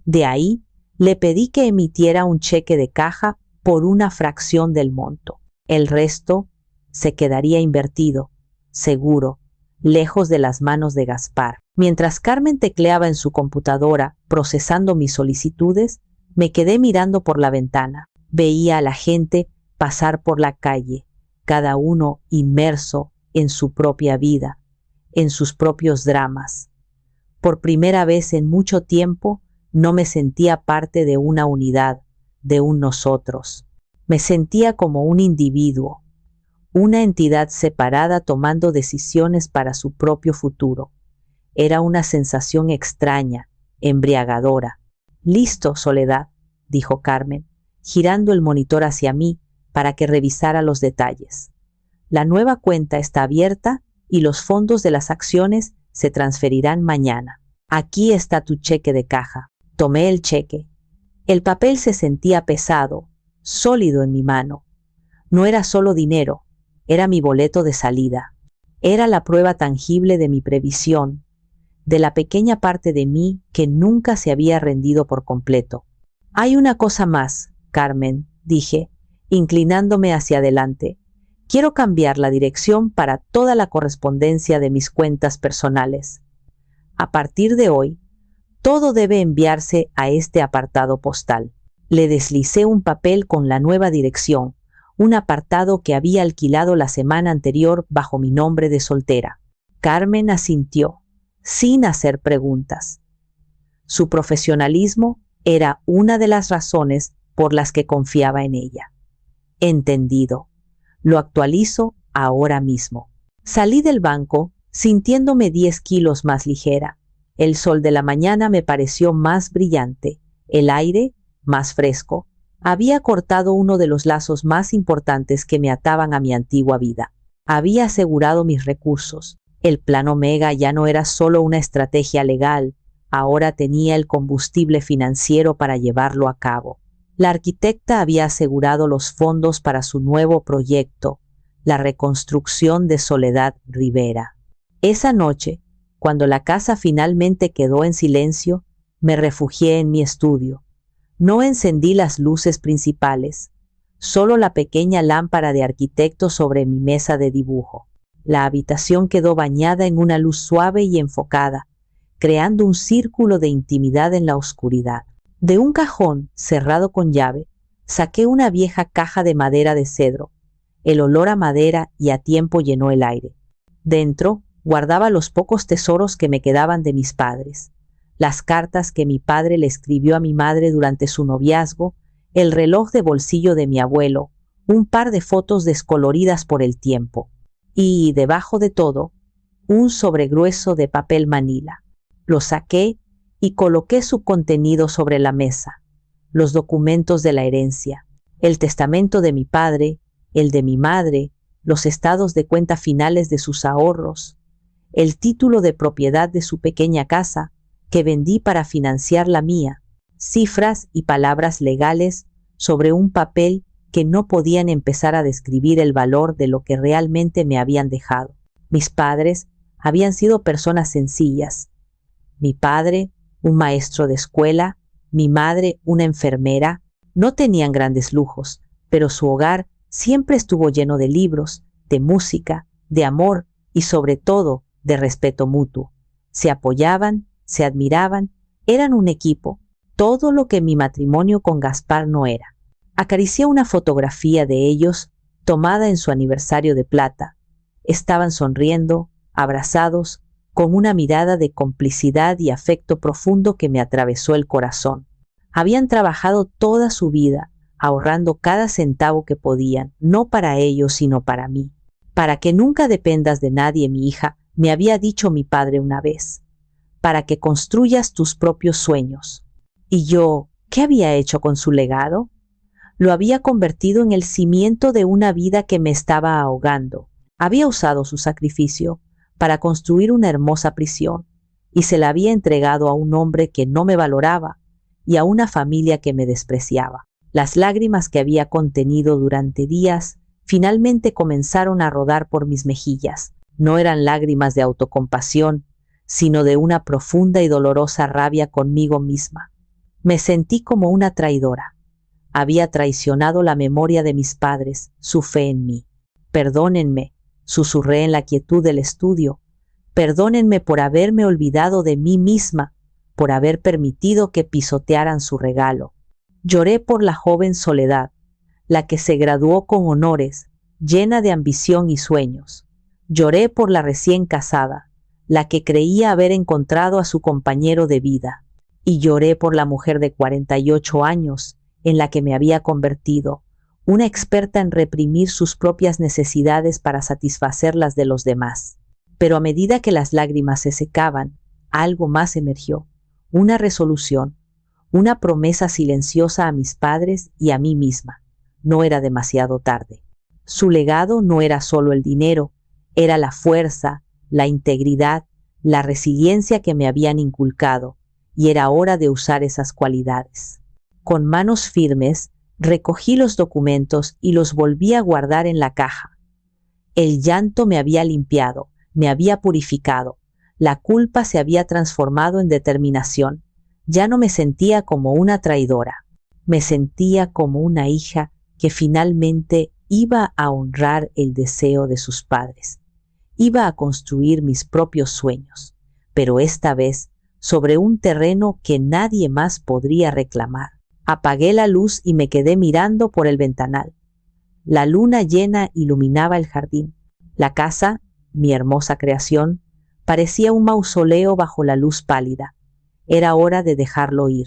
De ahí, le pedí que emitiera un cheque de caja por una fracción del monto. El resto se quedaría invertido, seguro, lejos de las manos de Gaspar. Mientras Carmen tecleaba en su computadora, procesando mis solicitudes, me quedé mirando por la ventana. Veía a la gente pasar por la calle, cada uno inmerso en su propia vida, en sus propios dramas. Por primera vez en mucho tiempo, no me sentía parte de una unidad, de un nosotros. Me sentía como un individuo, una entidad separada tomando decisiones para su propio futuro. Era una sensación extraña, embriagadora. «Listo, Soledad», dijo Carmen, girando el monitor hacia mí para que revisara los detalles. «La nueva cuenta está abierta y los fondos de las acciones se transferirán mañana. Aquí está tu cheque de caja». Tomé el cheque. El papel se sentía pesado, sólido en mi mano. No era solo dinero, era mi boleto de salida. Era la prueba tangible de mi previsión, de la pequeña parte de mí que nunca se había rendido por completo. «Hay una cosa más, Carmen», dije, inclinándome hacia adelante. «Quiero cambiar la dirección para toda la correspondencia de mis cuentas personales. A partir de hoy, todo debe enviarse a este apartado postal». Le deslicé un papel con la nueva dirección, un apartado que había alquilado la semana anterior bajo mi nombre de soltera. Carmen asintió, sin hacer preguntas. Su profesionalismo era una de las razones por las que confiaba en ella. «Entendido. Lo actualizo ahora mismo». Salí del banco sintiéndome 10 kilos más ligera. El sol de la mañana me pareció más brillante, el aire más fresco. Había cortado uno de los lazos más importantes que me ataban a mi antigua vida. Había asegurado mis recursos. El plan Omega ya no era solo una estrategia legal, ahora tenía el combustible financiero para llevarlo a cabo. La arquitecta había asegurado los fondos para su nuevo proyecto, la reconstrucción de Soledad Rivera. Esa noche, cuando la casa finalmente quedó en silencio, me refugié en mi estudio. No encendí las luces principales, solo la pequeña lámpara de arquitecto sobre mi mesa de dibujo. La habitación quedó bañada en una luz suave y enfocada, creando un círculo de intimidad en la oscuridad. De un cajón cerrado con llave, saqué una vieja caja de madera de cedro. El olor a madera y a tiempo llenó el aire. Dentro, guardaba los pocos tesoros que me quedaban de mis padres, las cartas que mi padre le escribió a mi madre durante su noviazgo, el reloj de bolsillo de mi abuelo, un par de fotos descoloridas por el tiempo y, debajo de todo, un sobregrueso de papel manila. Lo saqué y coloqué su contenido sobre la mesa: los documentos de la herencia, el testamento de mi padre, el de mi madre, los estados de cuenta finales de sus ahorros, el título de propiedad de su pequeña casa, que vendí para financiar la mía, cifras y palabras legales sobre un papel que no podían empezar a describir el valor de lo que realmente me habían dejado. Mis padres habían sido personas sencillas. Mi padre, un maestro de escuela, mi madre, una enfermera. No tenían grandes lujos, pero su hogar siempre estuvo lleno de libros, de música, de amor y sobre todo de respeto mutuo. Se apoyaban, se admiraban, eran un equipo, todo lo que mi matrimonio con Gaspar no era. Acaricié una fotografía de ellos tomada en su aniversario de plata. Estaban sonriendo, abrazados, con una mirada de complicidad y afecto profundo que me atravesó el corazón. Habían trabajado toda su vida, ahorrando cada centavo que podían, no para ellos, sino para mí. Para que nunca dependas de nadie, mi hija, me había dicho mi padre una vez. Para que construyas tus propios sueños. Y yo, ¿qué había hecho con su legado? Lo había convertido en el cimiento de una vida que me estaba ahogando. Había usado su sacrificio para construir una hermosa prisión y se la había entregado a un hombre que no me valoraba y a una familia que me despreciaba. Las lágrimas que había contenido durante días finalmente comenzaron a rodar por mis mejillas. No eran lágrimas de autocompasión, sino de una profunda y dolorosa rabia conmigo misma. Me sentí como una traidora. Había traicionado la memoria de mis padres, su fe en mí. Perdónenme, susurré en la quietud del estudio. Perdónenme por haberme olvidado de mí misma, por haber permitido que pisotearan su regalo. Lloré por la joven Soledad, la que se graduó con honores, llena de ambición y sueños. Lloré por la recién casada, la que creía haber encontrado a su compañero de vida. Y lloré por la mujer de 48 años, en la que me había convertido, una experta en reprimir sus propias necesidades para satisfacer las de los demás. Pero a medida que las lágrimas se secaban, algo más emergió, una resolución, una promesa silenciosa a mis padres y a mí misma. No era demasiado tarde. Su legado no era solo el dinero, era la fuerza, la integridad, la resiliencia que me habían inculcado, y era hora de usar esas cualidades. Con manos firmes, recogí los documentos y los volví a guardar en la caja. El llanto me había limpiado, me había purificado. La culpa se había transformado en determinación. Ya no me sentía como una traidora. Me sentía como una hija que finalmente iba a honrar el deseo de sus padres. Iba a construir mis propios sueños, pero esta vez sobre un terreno que nadie más podría reclamar. Apagué la luz y me quedé mirando por el ventanal. La luna llena iluminaba el jardín. La casa, mi hermosa creación, parecía un mausoleo bajo la luz pálida. Era hora de dejarlo ir.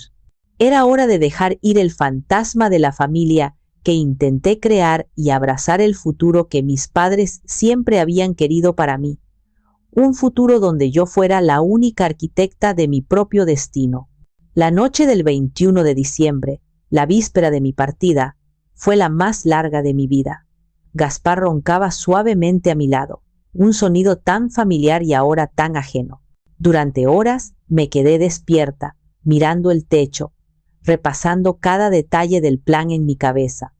Era hora de dejar ir el fantasma de la familia que intenté crear y abrazar el futuro que mis padres siempre habían querido para mí. Un futuro donde yo fuera la única arquitecta de mi propio destino. La noche del 21 de diciembre, la víspera de mi partida, fue la más larga de mi vida. Gaspar roncaba suavemente a mi lado, un sonido tan familiar y ahora tan ajeno. Durante horas me quedé despierta, mirando el techo, repasando cada detalle del plan en mi cabeza.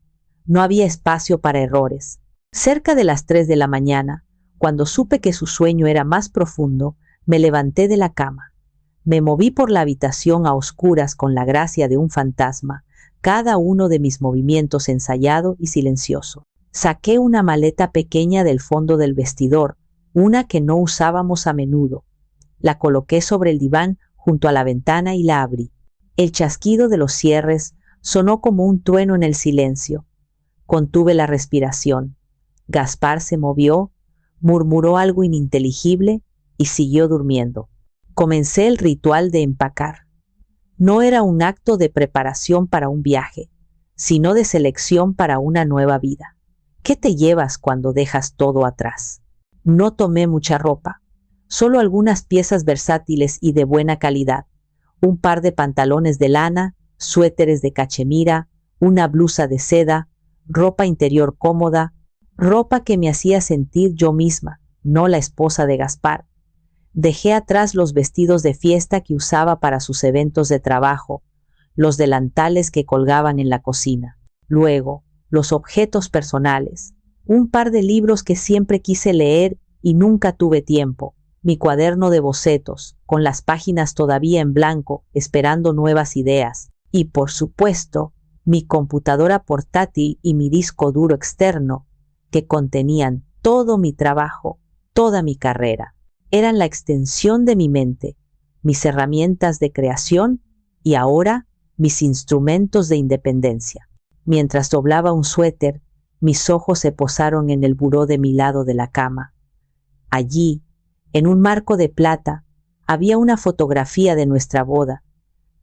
No había espacio para errores. Cerca de las 3 de la mañana, cuando supe que su sueño era más profundo, me levanté de la cama. Me moví por la habitación a oscuras con la gracia de un fantasma, cada uno de mis movimientos ensayado y silencioso. Saqué una maleta pequeña del fondo del vestidor, una que no usábamos a menudo. La coloqué sobre el diván junto a la ventana y la abrí. El chasquido de los cierres sonó como un trueno en el silencio. Contuve la respiración. Gaspar se movió, murmuró algo ininteligible y siguió durmiendo. Comencé el ritual de empacar. No era un acto de preparación para un viaje, sino de selección para una nueva vida. ¿Qué te llevas cuando dejas todo atrás? No tomé mucha ropa, solo algunas piezas versátiles y de buena calidad, un par de pantalones de lana, suéteres de cachemira, una blusa de seda, ropa interior cómoda, ropa que me hacía sentir yo misma, no la esposa de Gaspar. Dejé atrás los vestidos de fiesta que usaba para sus eventos de trabajo, los delantales que colgaban en la cocina. Luego, los objetos personales, un par de libros que siempre quise leer y nunca tuve tiempo, mi cuaderno de bocetos, con las páginas todavía en blanco, esperando nuevas ideas, y por supuesto, mi computadora portátil y mi disco duro externo, que contenían todo mi trabajo, toda mi carrera. Eran la extensión de mi mente, mis herramientas de creación y ahora mis instrumentos de independencia. Mientras doblaba un suéter, mis ojos se posaron en el buró de mi lado de la cama. Allí, en un marco de plata, había una fotografía de nuestra boda.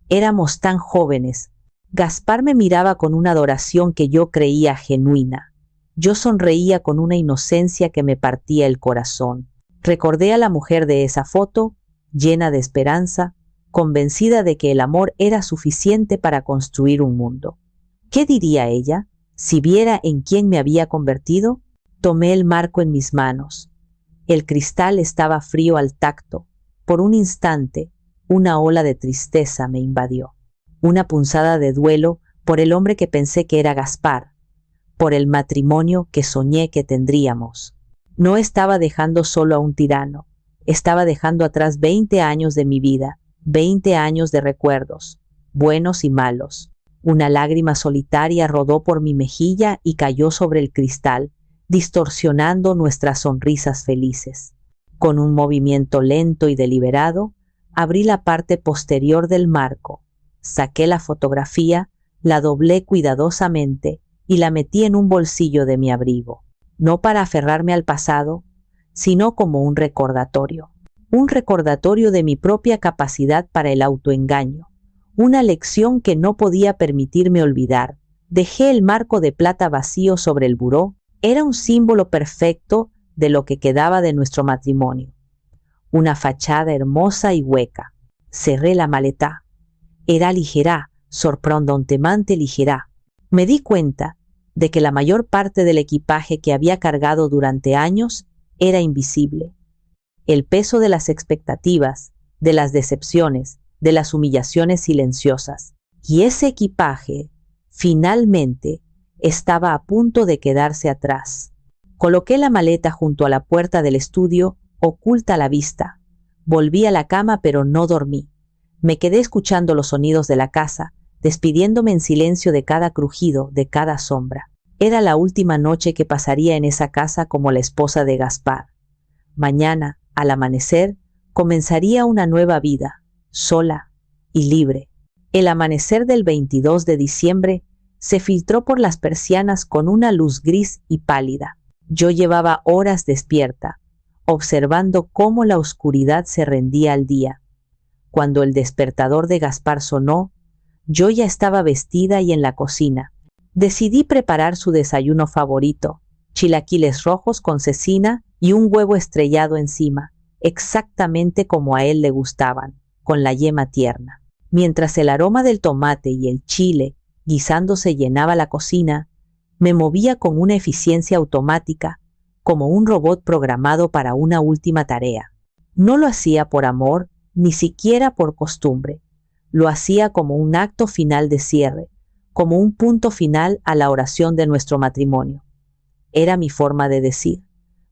Éramos tan jóvenes. Gaspar me miraba con una adoración que yo creía genuina. Yo sonreía con una inocencia que me partía el corazón. Recordé a la mujer de esa foto, llena de esperanza, convencida de que el amor era suficiente para construir un mundo. ¿Qué diría ella si viera en quién me había convertido? Tomé el marco en mis manos. El cristal estaba frío al tacto. Por un instante, una ola de tristeza me invadió. Una punzada de duelo por el hombre que pensé que era Gaspar, por el matrimonio que soñé que tendríamos. No estaba dejando solo a un tirano, estaba dejando atrás 20 años de mi vida, 20 años de recuerdos, buenos y malos. Una lágrima solitaria rodó por mi mejilla y cayó sobre el cristal, distorsionando nuestras sonrisas felices. Con un movimiento lento y deliberado, abrí la parte posterior del marco, saqué la fotografía, la doblé cuidadosamente y la metí en un bolsillo de mi abrigo, no para aferrarme al pasado, sino como un recordatorio de mi propia capacidad para el autoengaño, una lección que no podía permitirme olvidar. Dejé el marco de plata vacío sobre el buró. Era un símbolo perfecto de lo que quedaba de nuestro matrimonio. Una fachada hermosa y hueca. Cerré la maleta. Era ligera, sorprendentemente ligera. Me di cuenta de que la mayor parte del equipaje que había cargado durante años era invisible. El peso de las expectativas, de las decepciones, de las humillaciones silenciosas. Y ese equipaje, finalmente, estaba a punto de quedarse atrás. Coloqué la maleta junto a la puerta del estudio, oculta a la vista. Volví a la cama, pero no dormí. Me quedé escuchando los sonidos de la casa, despidiéndome en silencio de cada crujido, de cada sombra. Era la última noche que pasaría en esa casa como la esposa de Gaspar. Mañana, al amanecer, comenzaría una nueva vida, sola y libre. El amanecer del 22 de diciembre se filtró por las persianas con una luz gris y pálida. Yo llevaba horas despierta, observando cómo la oscuridad se rendía al día. Cuando el despertador de Gaspar sonó, yo ya estaba vestida y en la cocina. Decidí preparar su desayuno favorito, chilaquiles rojos con cecina y un huevo estrellado encima, exactamente como a él le gustaban, con la yema tierna. Mientras el aroma del tomate y el chile guisándose llenaba la cocina, me movía con una eficiencia automática, como un robot programado para una última tarea. No lo hacía por amor, ni siquiera por costumbre. Lo hacía como un acto final de cierre, como un punto final a la oración de nuestro matrimonio. Era mi forma de decir: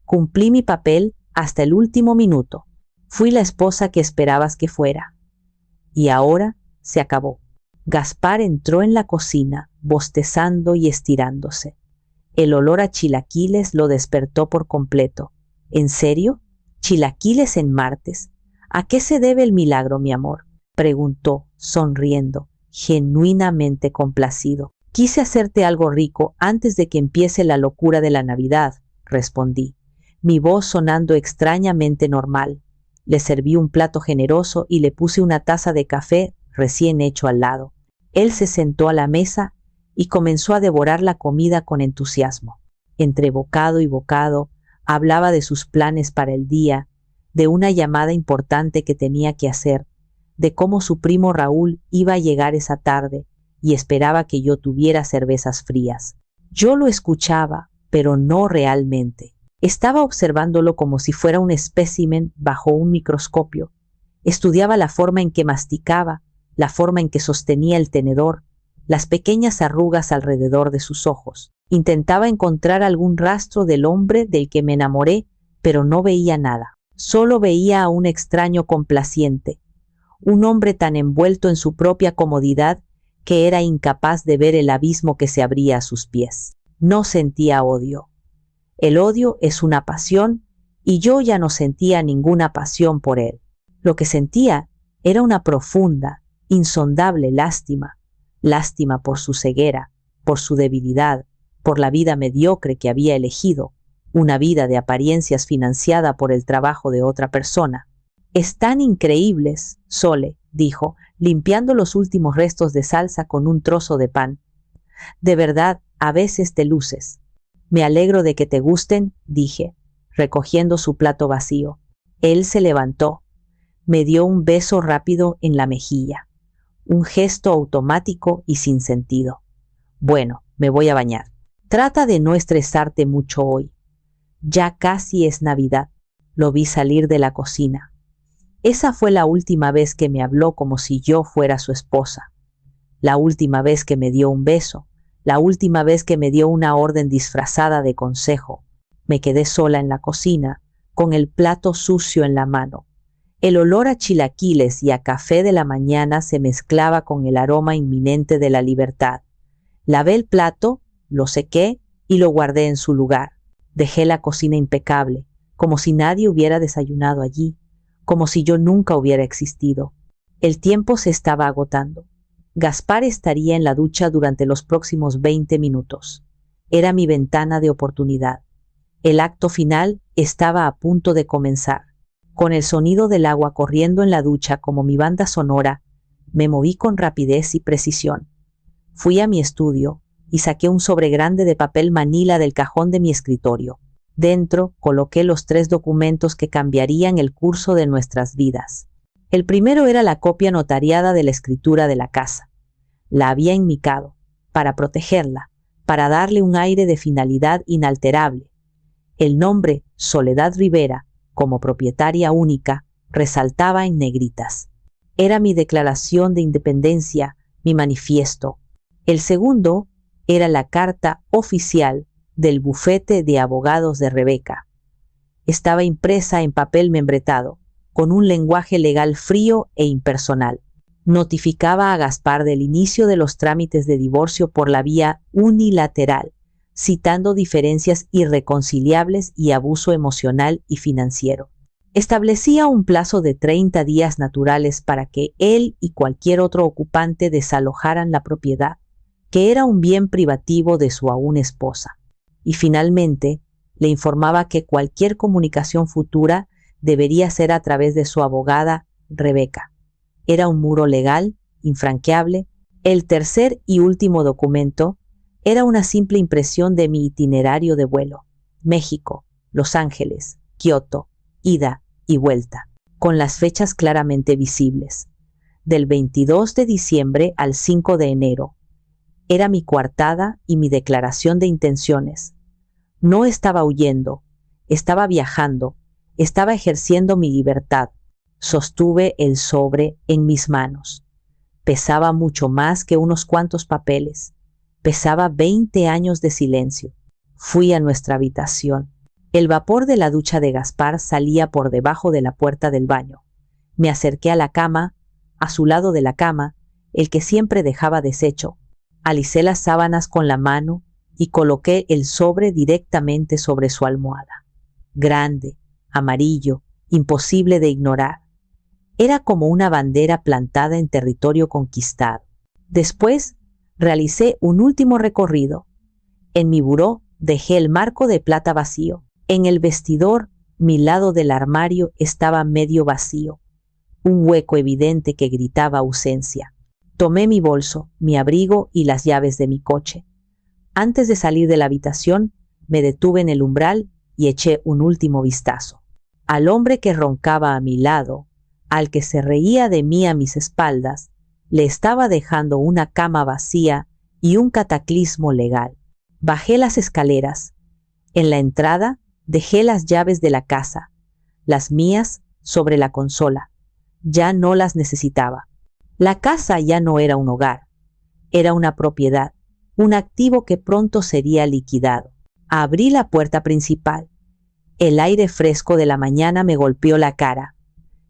cumplí mi papel hasta el último minuto. Fui la esposa que esperabas que fuera. Y ahora se acabó. Gaspar entró en la cocina, bostezando y estirándose. El olor a chilaquiles lo despertó por completo. ¿En serio? ¿Chilaquiles en martes? ¿A qué se debe el milagro, mi amor?, preguntó, sonriendo, genuinamente complacido. Quise hacerte algo rico antes de que empiece la locura de la Navidad, respondí, mi voz sonando extrañamente normal. Le serví un plato generoso y le puse una taza de café recién hecho al lado. Él se sentó a la mesa y comenzó a devorar la comida con entusiasmo. Entre bocado y bocado, hablaba de sus planes para el día, de una llamada importante que tenía que hacer, de cómo su primo Raúl iba a llegar esa tarde y esperaba que yo tuviera cervezas frías. Yo lo escuchaba, pero no realmente. Estaba observándolo como si fuera un espécimen bajo un microscopio. Estudiaba la forma en que masticaba, la forma en que sostenía el tenedor, las pequeñas arrugas alrededor de sus ojos. Intentaba encontrar algún rastro del hombre del que me enamoré, pero no veía nada. Solo veía a un extraño complaciente, un hombre tan envuelto en su propia comodidad que era incapaz de ver el abismo que se abría a sus pies. No sentía odio. El odio es una pasión y yo ya no sentía ninguna pasión por él. Lo que sentía era una profunda, insondable lástima, lástima por su ceguera, por su debilidad, por la vida mediocre que había elegido, una vida de apariencias financiada por el trabajo de otra persona. «Están increíbles, Sole», dijo, limpiando los últimos restos de salsa con un trozo de pan. «De verdad, a veces te luces». «Me alegro de que te gusten», dije, recogiendo su plato vacío. Él se levantó, me dio un beso rápido en la mejilla, un gesto automático y sin sentido. «Bueno, me voy a bañar. Trata de no estresarte mucho hoy. Ya casi es Navidad». Lo vi salir de la cocina. Esa fue la última vez que me habló como si yo fuera su esposa. La última vez que me dio un beso. La última vez que me dio una orden disfrazada de consejo. Me quedé sola en la cocina, con el plato sucio en la mano. El olor a chilaquiles y a café de la mañana se mezclaba con el aroma inminente de la libertad. Lavé el plato, lo sequé y lo guardé en su lugar. Dejé la cocina impecable, como si nadie hubiera desayunado allí, como si yo nunca hubiera existido. El tiempo se estaba agotando. Gaspar estaría en la ducha durante los próximos 20 minutos. Era mi ventana de oportunidad. El acto final estaba a punto de comenzar. Con el sonido del agua corriendo en la ducha como mi banda sonora, me moví con rapidez y precisión. Fui a mi estudio y saqué un sobre grande de papel manila del cajón de mi escritorio. Dentro coloqué los 3 documentos que cambiarían el curso de nuestras vidas. El primero era la copia notariada de la escritura de la casa. La había enmicado, para protegerla, para darle un aire de finalidad inalterable. El nombre Soledad Rivera, como propietaria única, resaltaba en negritas. Era mi declaración de independencia, mi manifiesto. El segundo era la carta oficial del bufete de abogados de Rebeca. Estaba impresa en papel membretado, con un lenguaje legal frío e impersonal. Notificaba a Gaspar del inicio de los trámites de divorcio por la vía unilateral, citando diferencias irreconciliables y abuso emocional y financiero. Establecía un plazo de 30 días naturales para que él y cualquier otro ocupante desalojaran la propiedad, que era un bien privativo de su aún esposa. Y finalmente, le informaba que cualquier comunicación futura debería ser a través de su abogada, Rebeca. Era un muro legal, infranqueable. El tercer y último documento era una simple impresión de mi itinerario de vuelo. México, Los Ángeles, Kioto, ida y vuelta, con las fechas claramente visibles. Del 22 de diciembre al 5 de enero. Era mi coartada y mi declaración de intenciones. No estaba huyendo, estaba viajando, estaba ejerciendo mi libertad. Sostuve el sobre en mis manos. Pesaba mucho más que unos cuantos papeles. Pesaba 20 años de silencio. Fui a nuestra habitación. El vapor de la ducha de Gaspar salía por debajo de la puerta del baño. Me acerqué a la cama, a su lado de la cama, el que siempre dejaba deshecho. Alicé las sábanas con la mano y coloqué el sobre directamente sobre su almohada. Grande, amarillo, imposible de ignorar. Era como una bandera plantada en territorio conquistado. Después, realicé un último recorrido. En mi buró dejé el marco de plata vacío. En el vestidor, mi lado del armario estaba medio vacío. Un hueco evidente que gritaba ausencia. Tomé mi bolso, mi abrigo y las llaves de mi coche. Antes de salir de la habitación, me detuve en el umbral y eché un último vistazo. Al hombre que roncaba a mi lado, al que se reía de mí a mis espaldas, le estaba dejando una cama vacía y un cataclismo legal. Bajé las escaleras. En la entrada dejé las llaves de la casa, las mías sobre la consola. Ya no las necesitaba. La casa ya no era un hogar, era una propiedad, un activo que pronto sería liquidado. Abrí la puerta principal. El aire fresco de la mañana me golpeó la cara.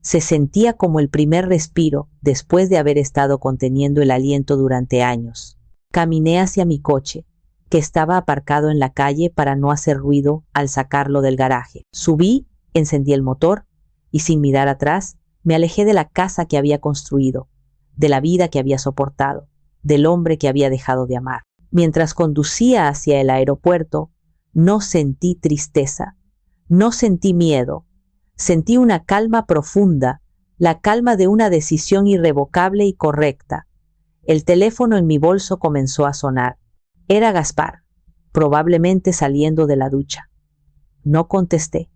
Se sentía como el primer respiro después de haber estado conteniendo el aliento durante años. Caminé hacia mi coche, que estaba aparcado en la calle para no hacer ruido al sacarlo del garaje. Subí, encendí el motor y sin mirar atrás, me alejé de la casa que había construido, de la vida que había soportado, del hombre que había dejado de amar. Mientras conducía hacia el aeropuerto, no sentí tristeza, no sentí miedo, sentí una calma profunda, la calma de una decisión irrevocable y correcta. El teléfono en mi bolso comenzó a sonar. Era Gaspar, probablemente saliendo de la ducha. No contesté.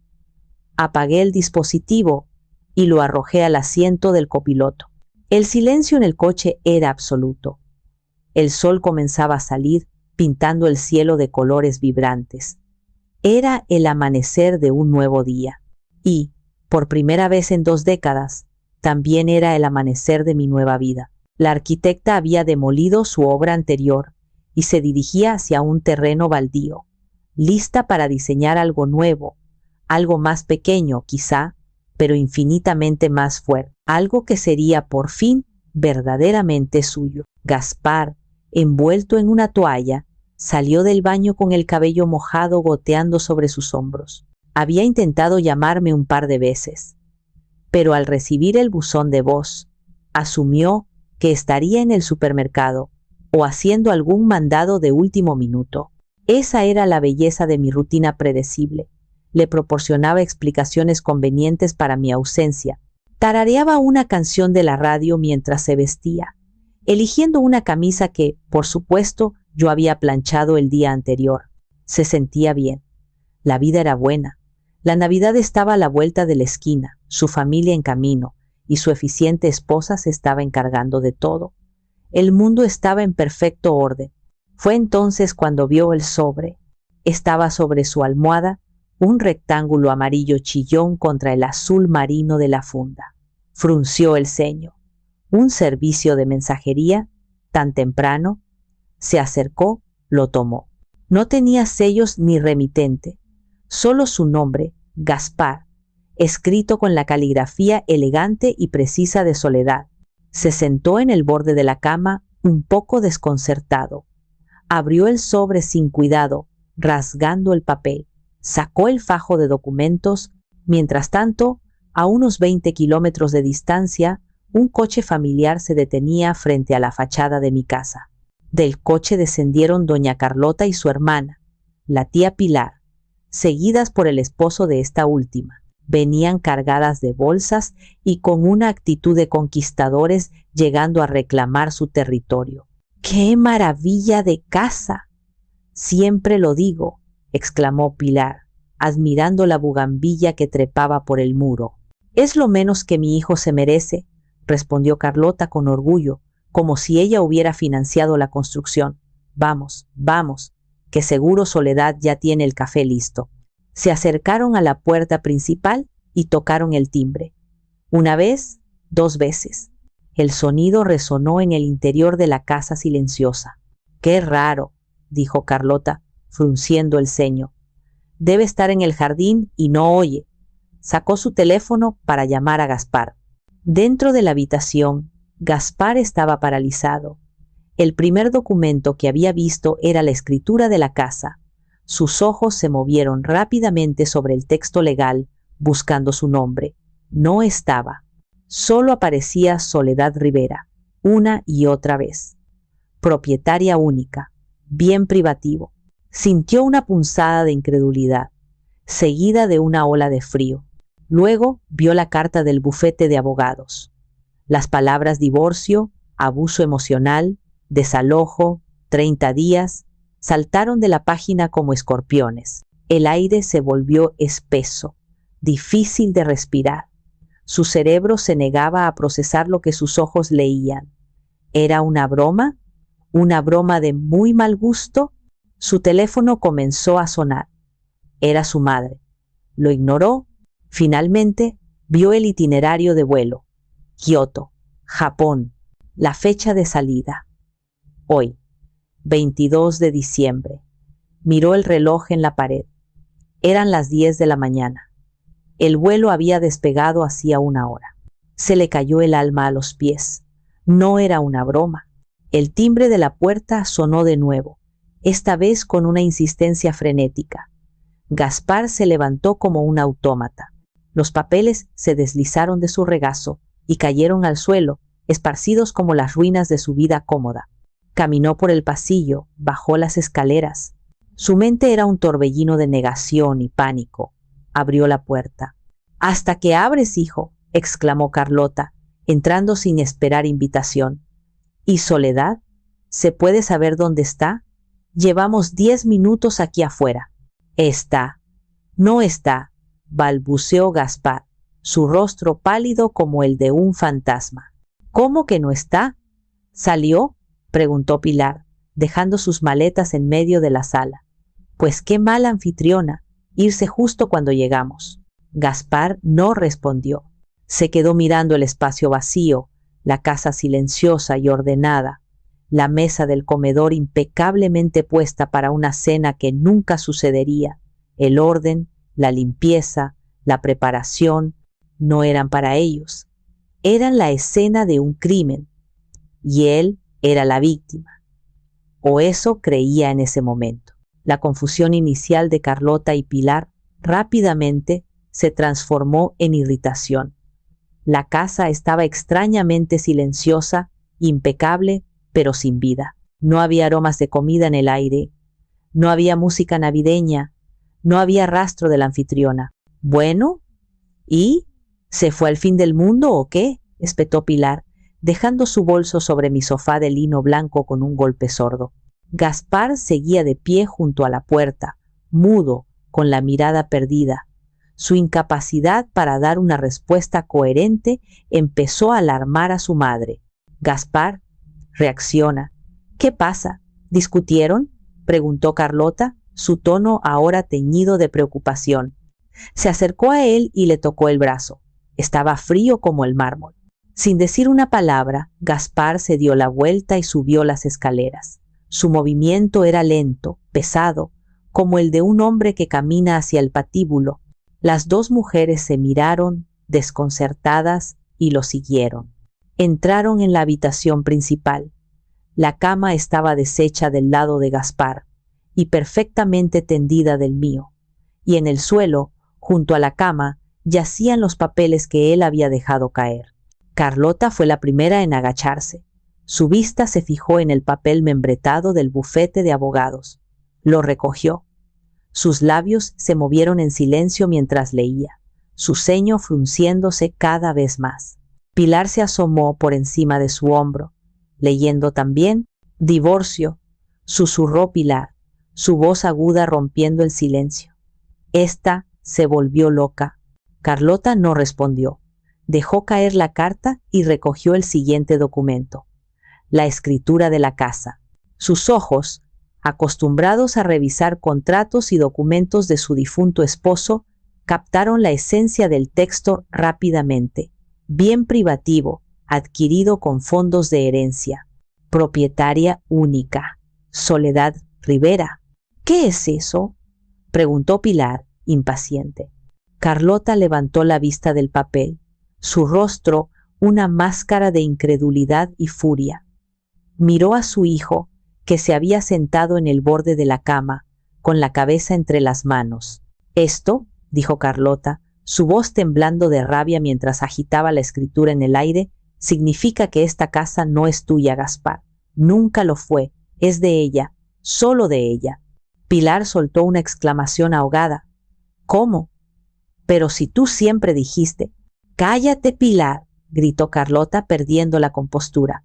Apagué el dispositivo y lo arrojé al asiento del copiloto. El silencio en el coche era absoluto. El sol comenzaba a salir, pintando el cielo de colores vibrantes. Era el amanecer de un nuevo día. Y, por primera vez en 2 décadas, también era el amanecer de mi nueva vida. La arquitecta había demolido su obra anterior y se dirigía hacia un terreno baldío, lista para diseñar algo nuevo, algo más pequeño quizá, pero infinitamente más fuerte, algo que sería por fin verdaderamente suyo. Gaspar, envuelto en una toalla, salió del baño con el cabello mojado goteando sobre sus hombros. Había intentado llamarme un par de veces, pero al recibir el buzón de voz, asumió que estaría en el supermercado o haciendo algún mandado de último minuto. Esa era la belleza de mi rutina predecible. Le proporcionaba explicaciones convenientes para mi ausencia. Tarareaba una canción de la radio mientras se vestía, eligiendo una camisa que, por supuesto, yo había planchado el día anterior. Se sentía bien. La vida era buena. La Navidad estaba a la vuelta de la esquina, su familia en camino, y su eficiente esposa se estaba encargando de todo. El mundo estaba en perfecto orden. Fue entonces cuando vio el sobre. Estaba sobre su almohada un rectángulo amarillo chillón contra el azul marino de la funda. Frunció el ceño. ¿Un servicio de mensajería? ¿Tan temprano? Se acercó, lo tomó. No tenía sellos ni remitente, solo su nombre, Gaspar, escrito con la caligrafía elegante y precisa de Soledad. Se sentó en el borde de la cama, un poco desconcertado. Abrió el sobre sin cuidado, rasgando el papel. Sacó el fajo de documentos. Mientras tanto, a unos 20 kilómetros de distancia, un coche familiar se detenía frente a la fachada de mi casa. Del coche descendieron doña Carlota y su hermana, la tía Pilar, seguidas por el esposo de esta última. Venían cargadas de bolsas y con una actitud de conquistadores llegando a reclamar su territorio. ¡Qué maravilla de casa! Siempre lo digo, exclamó Pilar, admirando la bugambilla que trepaba por el muro. Es lo menos que mi hijo se merece, respondió Carlota con orgullo, como si ella hubiera financiado la construcción. Vamos, vamos, que seguro Soledad ya tiene el café listo. Se acercaron a la puerta principal y tocaron el timbre. Una vez, 2 veces. El sonido resonó en el interior de la casa silenciosa. ¡Qué raro!, dijo Carlota, frunciendo el ceño. Debe estar en el jardín y no oye. Sacó su teléfono para llamar a Gaspar. Dentro de la habitación, Gaspar estaba paralizado. El primer documento que había visto era la escritura de la casa. Sus ojos se movieron rápidamente sobre el texto legal, buscando su nombre. No estaba. Solo aparecía Soledad Rivera, una y otra vez. Propietaria única, bien privativo. Sintió una punzada de incredulidad, seguida de una ola de frío. Luego vio la carta del bufete de abogados. Las palabras divorcio, abuso emocional, desalojo, 30 días, saltaron de la página como escorpiones. El aire se volvió espeso, difícil de respirar. Su cerebro se negaba a procesar lo que sus ojos leían. ¿Era una broma? ¿Una broma de muy mal gusto? Su teléfono comenzó a sonar. Era su madre. Lo ignoró. Finalmente, vio el itinerario de vuelo. Kioto, Japón. La fecha de salida. Hoy, 22 de diciembre. Miró el reloj en la pared. Eran las 10 de la mañana. El vuelo había despegado hacía una hora. Se le cayó el alma a los pies. No era una broma. El timbre de la puerta sonó de nuevo, esta vez con una insistencia frenética. Gaspar se levantó como un autómata. Los papeles se deslizaron de su regazo y cayeron al suelo, esparcidos como las ruinas de su vida cómoda. Caminó por el pasillo, bajó las escaleras. Su mente era un torbellino de negación y pánico. Abrió la puerta. «¡Hasta que abres, hijo!», exclamó Carlota, entrando sin esperar invitación. «¿Y Soledad? ¿Se puede saber dónde está? Llevamos 10 minutos aquí afuera». «Está. No está», balbuceó Gaspar, su rostro pálido como el de un fantasma. «¿Cómo que no está? ¿Salió?», preguntó Pilar, dejando sus maletas en medio de la sala. «Pues qué mala anfitriona, irse justo cuando llegamos». Gaspar no respondió. Se quedó mirando el espacio vacío, la casa silenciosa y ordenada, la mesa del comedor impecablemente puesta para una cena que nunca sucedería. El orden, la limpieza, la preparación, no eran para ellos. Eran la escena de un crimen, y él era la víctima. O eso creía en ese momento. La confusión inicial de Carlota y Pilar rápidamente se transformó en irritación. La casa estaba extrañamente silenciosa, impecable, pero sin vida. No había aromas de comida en el aire, no había música navideña, no había rastro de la anfitriona. «Bueno, ¿y? ¿Se fue al fin del mundo o qué?», espetó Pilar, dejando su bolso sobre mi sofá de lino blanco con un golpe sordo. Gaspar seguía de pie junto a la puerta, mudo, con la mirada perdida. Su incapacidad para dar una respuesta coherente empezó a alarmar a su madre. «Gaspar, reacciona». «¿Qué pasa? ¿Discutieron?», preguntó Carlota, su tono ahora teñido de preocupación. Se acercó a él y le tocó el brazo. Estaba frío como el mármol. Sin decir una palabra, Gaspar se dio la vuelta y subió las escaleras. Su movimiento era lento, pesado, como el de un hombre que camina hacia el patíbulo. Las dos mujeres se miraron, desconcertadas, y lo siguieron. Entraron en la habitación principal. La cama estaba deshecha del lado de Gaspar y perfectamente tendida del mío, y en el suelo, junto a la cama, yacían los papeles que él había dejado caer. Carlota fue la primera en agacharse. Su vista se fijó en el papel membretado del bufete de abogados. Lo recogió. Sus labios se movieron en silencio mientras leía, su ceño frunciéndose cada vez más. Pilar se asomó por encima de su hombro, leyendo también. «Divorcio», susurró Pilar, su voz aguda rompiendo el silencio. Esta se volvió loca. Carlota no respondió. Dejó caer la carta y recogió el siguiente documento. La escritura de la casa. Sus ojos, acostumbrados a revisar contratos y documentos de su difunto esposo, captaron la esencia del texto rápidamente. Bien privativo, adquirido con fondos de herencia. Propietaria única. Soledad Rivera. «¿Qué es eso?», preguntó Pilar, impaciente. Carlota levantó la vista del papel, su rostro una máscara de incredulidad y furia. Miró a su hijo, que se había sentado en el borde de la cama, con la cabeza entre las manos. «Esto», dijo Carlota, su voz temblando de rabia mientras agitaba la escritura en el aire, «significa que esta casa no es tuya, Gaspar. Nunca lo fue. Es de ella, solo de ella». Pilar soltó una exclamación ahogada. «¿Cómo? Pero si tú siempre dijiste». «Cállate, Pilar», gritó Carlota, perdiendo la compostura.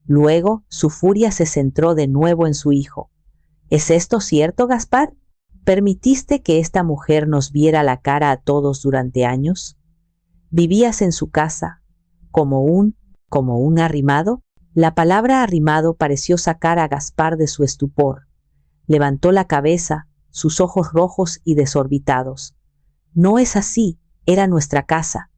Luego, su furia se centró de nuevo en su hijo. ¿Es esto cierto, Gaspar? ¿Permitiste que esta mujer nos viera la cara a todos durante años? ¿Vivías en su casa como un arrimado? La palabra arrimado pareció sacar a Gaspar de su estupor. Levantó la cabeza, sus ojos rojos y desorbitados. No es así, era nuestra casa.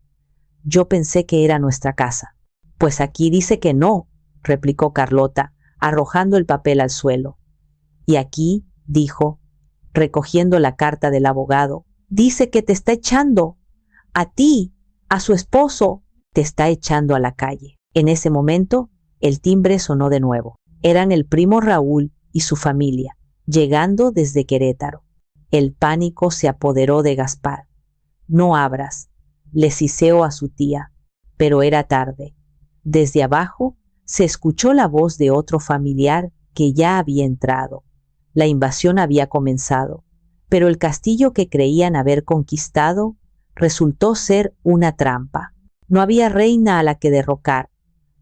Yo pensé que era nuestra casa. Pues aquí dice que no, replicó Carlota, arrojando el papel al suelo. Y aquí, dijo, recogiendo la carta del abogado, dice que te está echando. A ti, a su esposo, te está echando a la calle. En ese momento, el timbre sonó de nuevo. Eran el primo Raúl y su familia, llegando desde Querétaro. El pánico se apoderó de Gaspar. No abras, le siseó a su tía, pero era tarde. Desde abajo se escuchó la voz de otro familiar que ya había entrado. La invasión había comenzado, pero el castillo que creían haber conquistado resultó ser una trampa. No había reina a la que derrocar,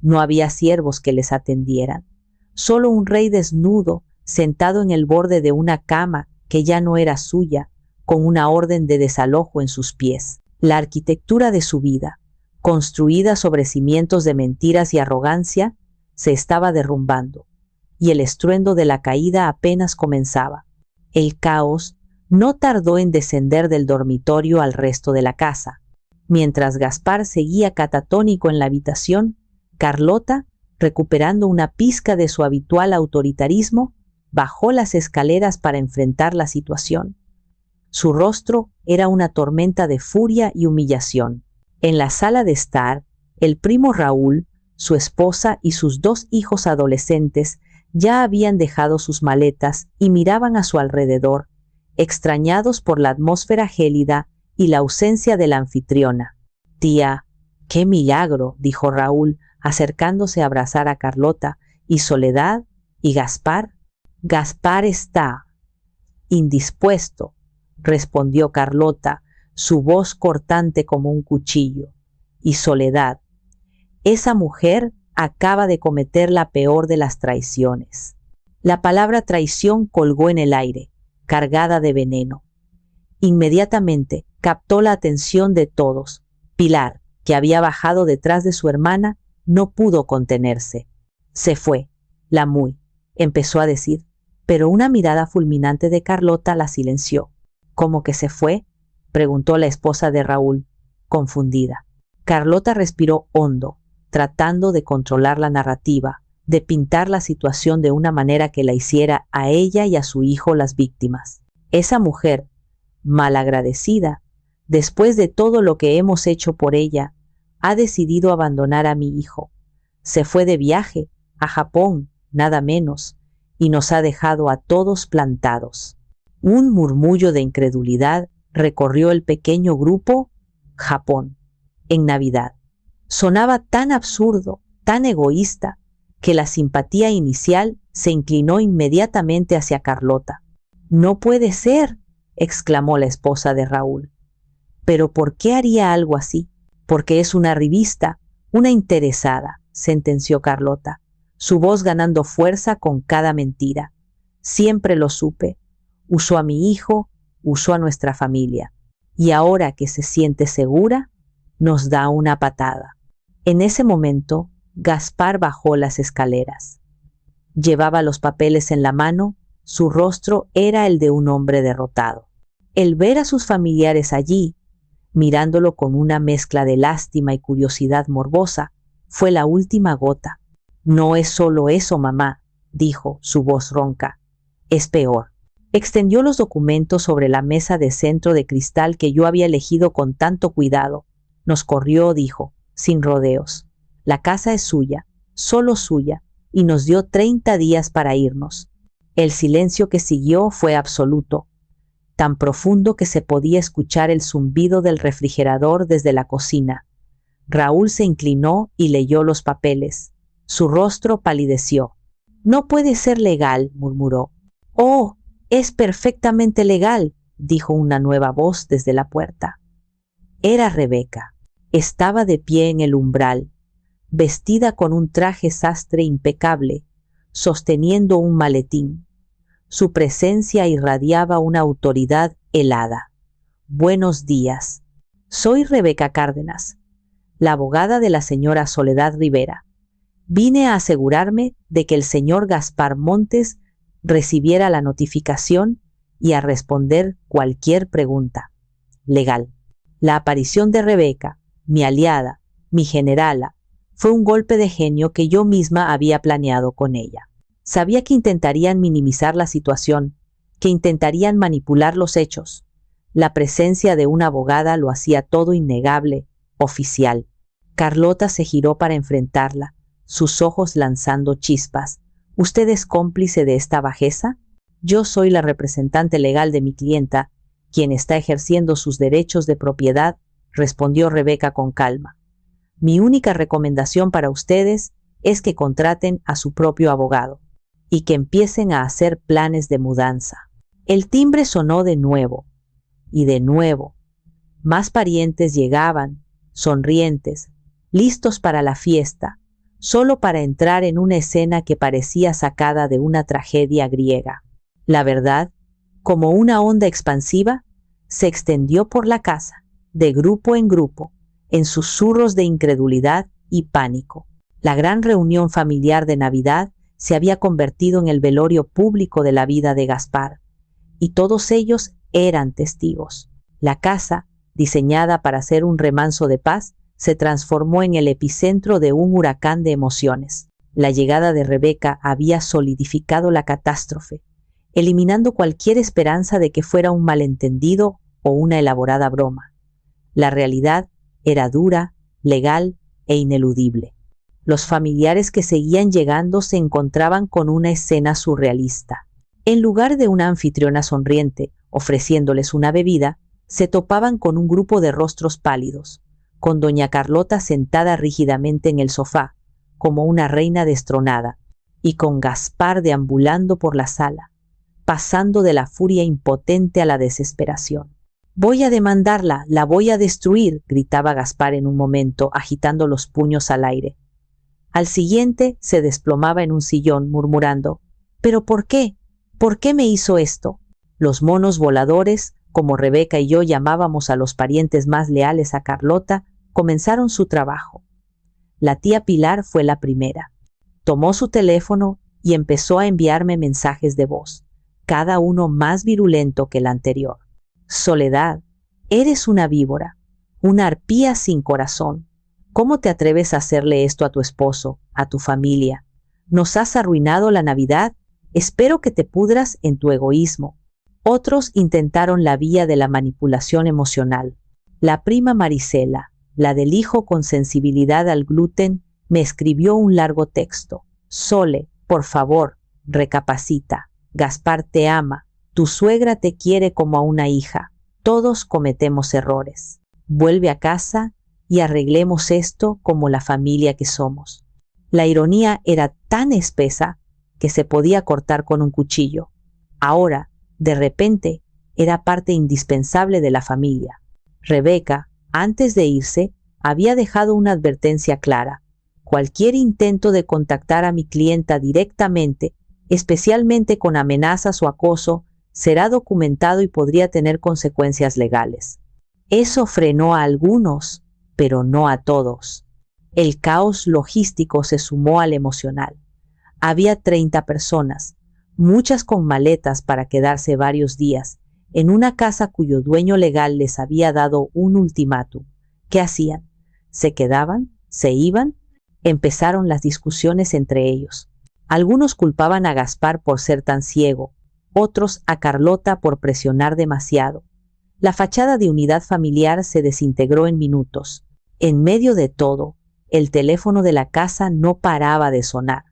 no había siervos que les atendieran, solo un rey desnudo sentado en el borde de una cama que ya no era suya, con una orden de desalojo en sus pies. La arquitectura de su vida, construida sobre cimientos de mentiras y arrogancia, se estaba derrumbando, y el estruendo de la caída apenas comenzaba. El caos no tardó en descender del dormitorio al resto de la casa. Mientras Gaspar seguía catatónico en la habitación, Carlota, recuperando una pizca de su habitual autoritarismo, bajó las escaleras para enfrentar la situación. Su rostro era una tormenta de furia y humillación. En la sala de estar, el primo Raúl, su esposa y sus 2 hijos adolescentes ya habían dejado sus maletas y miraban a su alrededor, extrañados por la atmósfera gélida y la ausencia de la anfitriona. «Tía, qué milagro», dijo Raúl, acercándose a abrazar a Carlota. «¿Y Soledad? ¿Y Gaspar?» «Gaspar está indispuesto», respondió Carlota, su voz cortante como un cuchillo. «¿Y Soledad? Esa mujer acaba de cometer la peor de las traiciones». La palabra traición colgó en el aire, cargada de veneno. Inmediatamente captó la atención de todos. Pilar, que había bajado detrás de su hermana, no pudo contenerse. «Se fue, la muy», empezó a decir, pero una mirada fulminante de Carlota la silenció. «¿Cómo que se fue?», preguntó la esposa de Raúl, confundida. Carlota respiró hondo, tratando de controlar la narrativa, de pintar la situación de una manera que la hiciera a ella y a su hijo las víctimas. «Esa mujer, malagradecida, después de todo lo que hemos hecho por ella, ha decidido abandonar a mi hijo. Se fue de viaje, a Japón, nada menos, y nos ha dejado a todos plantados». Un murmullo de incredulidad recorrió el pequeño grupo. Japón, en Navidad. Sonaba tan absurdo, tan egoísta, que la simpatía inicial se inclinó inmediatamente hacia Carlota. «No puede ser», exclamó la esposa de Raúl. «¿Pero por qué haría algo así?» «Porque es una arribista, una interesada», sentenció Carlota, su voz ganando fuerza con cada mentira. «Siempre lo supe. Usó a mi hijo, usó a nuestra familia. Y ahora que se siente segura, nos da una patada». En ese momento, Gaspar bajó las escaleras. Llevaba los papeles en la mano, su rostro era el de un hombre derrotado. El ver a sus familiares allí, mirándolo con una mezcla de lástima y curiosidad morbosa, fue la última gota. «No es solo eso, mamá», dijo, su voz ronca. «Es peor». Extendió los documentos sobre la mesa de centro de cristal que yo había elegido con tanto cuidado. Nos corrió, dijo, sin rodeos. «La casa es suya, solo suya, y nos dio 30 días para irnos». El silencio que siguió fue absoluto, tan profundo que se podía escuchar el zumbido del refrigerador desde la cocina. Raúl se inclinó y leyó los papeles. Su rostro palideció. «No puede ser legal», murmuró. «Oh, es perfectamente legal», dijo una nueva voz desde la puerta. Era Rebeca. Estaba de pie en el umbral, vestida con un traje sastre impecable, sosteniendo un maletín. Su presencia irradiaba una autoridad helada. Buenos días. Soy Rebeca Cárdenas, la abogada de la señora Soledad Rivera. Vine a asegurarme de que el señor Gaspar Montes recibiera la notificación y a responder cualquier pregunta legal. La aparición de Rebeca, mi aliada, mi generala, fue un golpe de genio que yo misma había planeado con ella. Sabía que intentarían minimizar la situación, que intentarían manipular los hechos. La presencia de una abogada lo hacía todo innegable, oficial. Carlota se giró para enfrentarla, sus ojos lanzando chispas. ¿Usted es cómplice de esta bajeza? Yo soy la representante legal de mi clienta, quien está ejerciendo sus derechos de propiedad, respondió Rebeca con calma. Mi única recomendación para ustedes es que contraten a su propio abogado y que empiecen a hacer planes de mudanza. El timbre sonó de nuevo, y de nuevo. Más parientes llegaban, sonrientes, listos para la fiesta, solo para entrar en una escena que parecía sacada de una tragedia griega. La verdad, como una onda expansiva, se extendió por la casa, de grupo en grupo, en susurros de incredulidad y pánico. La gran reunión familiar de Navidad se había convertido en el velorio público de la vida de Gaspar, y todos ellos eran testigos. La casa, diseñada para ser un remanso de paz, se transformó en el epicentro de un huracán de emociones. La llegada de Rebeca había solidificado la catástrofe, eliminando cualquier esperanza de que fuera un malentendido o una elaborada broma. La realidad era dura, legal e ineludible. Los familiares que seguían llegando se encontraban con una escena surrealista. En lugar de una anfitriona sonriente, ofreciéndoles una bebida, se topaban con un grupo de rostros pálidos, con doña Carlota sentada rígidamente en el sofá, como una reina destronada, y con Gaspar deambulando por la sala, pasando de la furia impotente a la desesperación. «Voy a demandarla, la voy a destruir», gritaba Gaspar en un momento, agitando los puños al aire. Al siguiente se desplomaba en un sillón, murmurando: «¿Pero por qué? ¿Por qué me hizo esto?». Los monos voladores, como Rebeca y yo llamábamos a los parientes más leales a Carlota, comenzaron su trabajo. La tía Pilar fue la primera. Tomó su teléfono y empezó a enviarme mensajes de voz, cada uno más virulento que el anterior. «Soledad, eres una víbora, una arpía sin corazón. ¿Cómo te atreves a hacerle esto a tu esposo, a tu familia? ¿Nos has arruinado la Navidad? Espero que te pudras en tu egoísmo». Otros intentaron la vía de la manipulación emocional. La prima Marisela, la del hijo con sensibilidad al gluten, me escribió un largo texto. «Sole, por favor, recapacita. Gaspar te ama. Tu suegra te quiere como a una hija. Todos cometemos errores. Vuelve a casa y arreglemos esto como la familia que somos». La ironía era tan espesa que se podía cortar con un cuchillo. Ahora, de repente, era parte indispensable de la familia. Rebeca, antes de irse, había dejado una advertencia clara. Cualquier intento de contactar a mi clienta directamente, especialmente con amenazas o acoso, será documentado y podría tener consecuencias legales. Eso frenó a algunos, pero no a todos. El caos logístico se sumó al emocional. Había 30 personas, muchas con maletas para quedarse varios días, en una casa cuyo dueño legal les había dado un ultimátum. ¿Qué hacían? ¿Se quedaban? ¿Se iban? Empezaron las discusiones entre ellos. Algunos culpaban a Gaspar por ser tan ciego, otros a Carlota por presionar demasiado. La fachada de unidad familiar se desintegró en minutos. En medio de todo, el teléfono de la casa no paraba de sonar.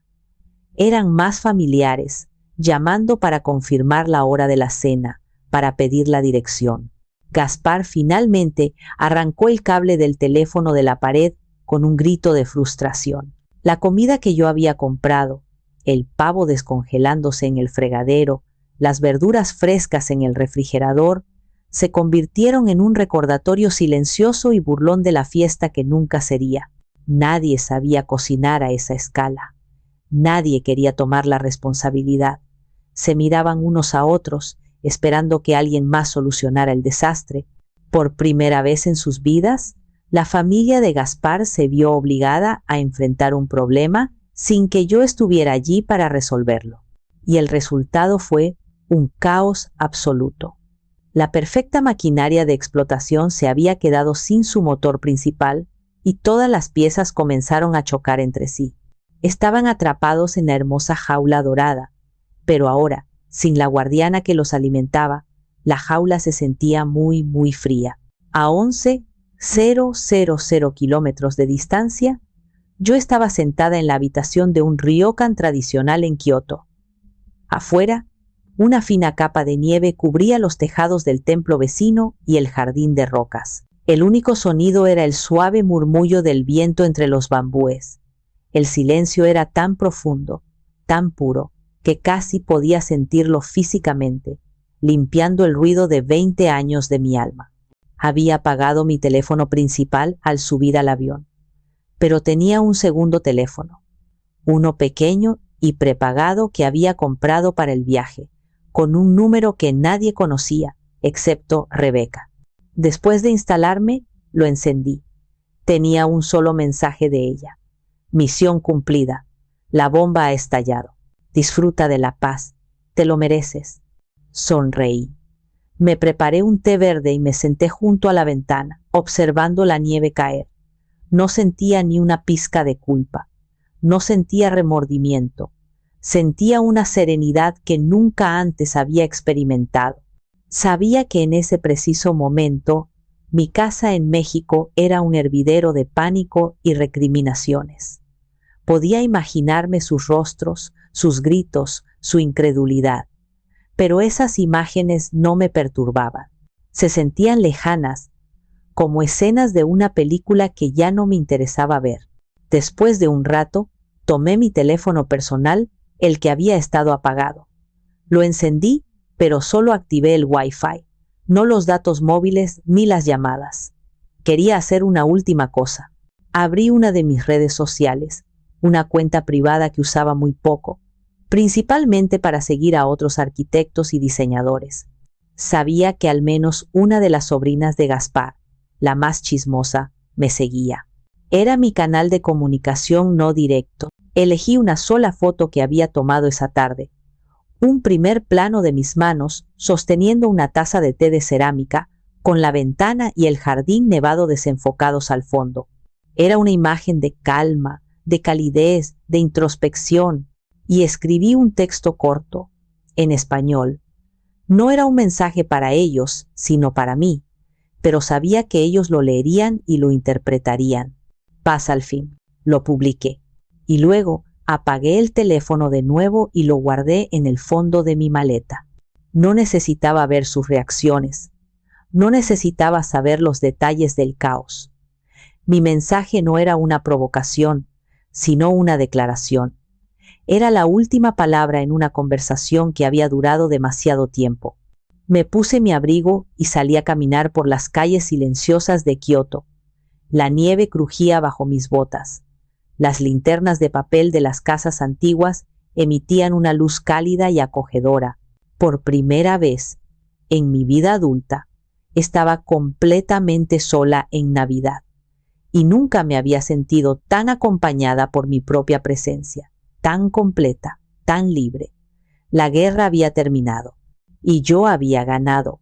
Eran más familiares, llamando para confirmar la hora de la cena, para pedir la dirección. Gaspar finalmente arrancó el cable del teléfono de la pared con un grito de frustración. La comida que yo había comprado, el pavo descongelándose en el fregadero, las verduras frescas en el refrigerador, se convirtieron en un recordatorio silencioso y burlón de la fiesta que nunca sería. Nadie sabía cocinar a esa escala. Nadie quería tomar la responsabilidad. Se miraban unos a otros, esperando que alguien más solucionara el desastre. Por primera vez en sus vidas, la familia de Gaspar se vio obligada a enfrentar un problema sin que yo estuviera allí para resolverlo. Y el resultado fue un caos absoluto. La perfecta maquinaria de explotación se había quedado sin su motor principal y todas las piezas comenzaron a chocar entre sí. Estaban atrapados en la hermosa jaula dorada, pero ahora, sin la guardiana que los alimentaba, la jaula se sentía muy fría. A 11,000 kilómetros de distancia, yo estaba sentada en la habitación de un ryokan tradicional en Kioto. Afuera, una fina capa de nieve cubría los tejados del templo vecino y el jardín de rocas. El único sonido era el suave murmullo del viento entre los bambúes. El silencio era tan profundo, tan puro, que casi podía sentirlo físicamente, limpiando el ruido de 20 años de mi alma. Había apagado mi teléfono principal al subir al avión, pero tenía un segundo teléfono, uno pequeño y prepagado que había comprado para el viaje, con un número que nadie conocía, excepto Rebeca. Después de instalarme, lo encendí. Tenía un solo mensaje de ella. Misión cumplida. La bomba ha estallado. Disfruta de la paz. Te lo mereces. Sonreí. Me preparé un té verde y me senté junto a la ventana, observando la nieve caer. No sentía ni una pizca de culpa. No sentía remordimiento. Sentía una serenidad que nunca antes había experimentado. Sabía que en ese preciso momento, mi casa en México era un hervidero de pánico y recriminaciones. Podía imaginarme sus rostros, sus gritos, su incredulidad. Pero esas imágenes no me perturbaban. Se sentían lejanas, como escenas de una película que ya no me interesaba ver. Después de un rato, tomé mi teléfono personal, el que había estado apagado. Lo encendí, pero solo activé el Wi-Fi, no los datos móviles ni las llamadas. Quería hacer una última cosa. Abrí una de mis redes sociales, una cuenta privada que usaba muy poco, principalmente para seguir a otros arquitectos y diseñadores. Sabía que al menos una de las sobrinas de Gaspar, la más chismosa, me seguía. Era mi canal de comunicación no directo. Elegí una sola foto que había tomado esa tarde. Un primer plano de mis manos sosteniendo una taza de té de cerámica, con la ventana y el jardín nevado desenfocados al fondo. Era una imagen de calma, de calidez, de introspección, y escribí un texto corto, en español. No era un mensaje para ellos, sino para mí, pero sabía que ellos lo leerían y lo interpretarían. Paz al fin. Lo publiqué. Y luego apagué el teléfono de nuevo y lo guardé en el fondo de mi maleta. No necesitaba ver sus reacciones. No necesitaba saber los detalles del caos. Mi mensaje no era una provocación, sino una declaración. Era la última palabra en una conversación que había durado demasiado tiempo. Me puse mi abrigo y salí a caminar por las calles silenciosas de Kioto. La nieve crujía bajo mis botas. Las linternas de papel de las casas antiguas emitían una luz cálida y acogedora. Por primera vez, en mi vida adulta, estaba completamente sola en Navidad. Y nunca me había sentido tan acompañada por mi propia presencia, tan completa, tan libre. La guerra había terminado, y yo había ganado.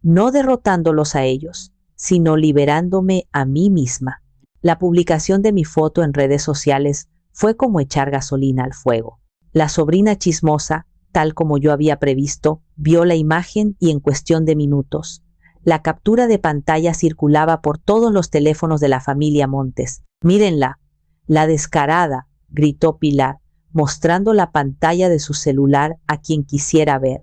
No derrotándolos a ellos, sino liberándome a mí misma. La publicación de mi foto en redes sociales fue como echar gasolina al fuego. La sobrina chismosa, tal como yo había previsto, vio la imagen y en cuestión de minutos, la captura de pantalla circulaba por todos los teléfonos de la familia Montes. «Mírenla, la descarada», gritó Pilar, mostrando la pantalla de su celular a quien quisiera ver.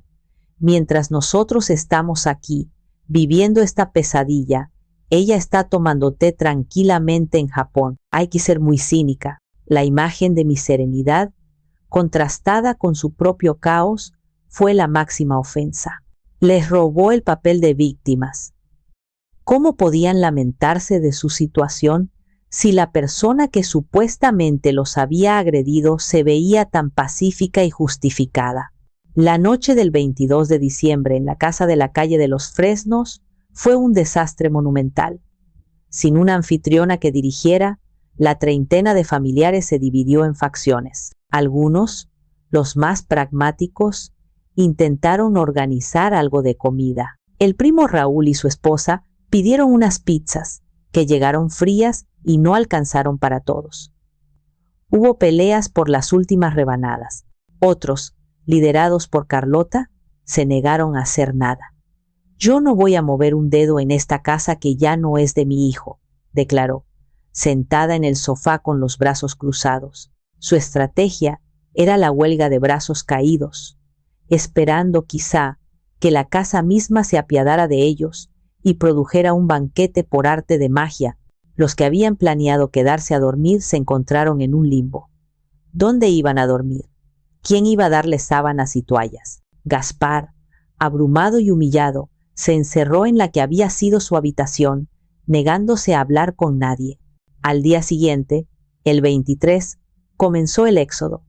«Mientras nosotros estamos aquí, viviendo esta pesadilla, ella está tomando té tranquilamente en Japón. Hay que ser muy cínica». La imagen de mi serenidad, contrastada con su propio caos, fue la máxima ofensa. Les robó el papel de víctimas. ¿Cómo podían lamentarse de su situación si la persona que supuestamente los había agredido se veía tan pacífica y justificada? La noche del 22 de diciembre en la casa de la calle de los Fresnos fue un desastre monumental. Sin una anfitriona que dirigiera, la treintena de familiares se dividió en facciones. Algunos, los más pragmáticos, intentaron organizar algo de comida. El primo Raúl y su esposa pidieron unas pizzas, que llegaron frías y no alcanzaron para todos. Hubo peleas por las últimas rebanadas. Otros, liderados por Carlota, se negaron a hacer nada. «Yo no voy a mover un dedo en esta casa que ya no es de mi hijo», declaró, sentada en el sofá con los brazos cruzados. Su estrategia era la huelga de brazos caídos, esperando quizá que la casa misma se apiadara de ellos y produjera un banquete por arte de magia. Los que habían planeado quedarse a dormir se encontraron en un limbo. ¿Dónde iban a dormir? ¿Quién iba a darles sábanas y toallas? Gaspar, abrumado y humillado, se encerró en la que había sido su habitación, negándose a hablar con nadie. Al día siguiente, el 23, comenzó el éxodo.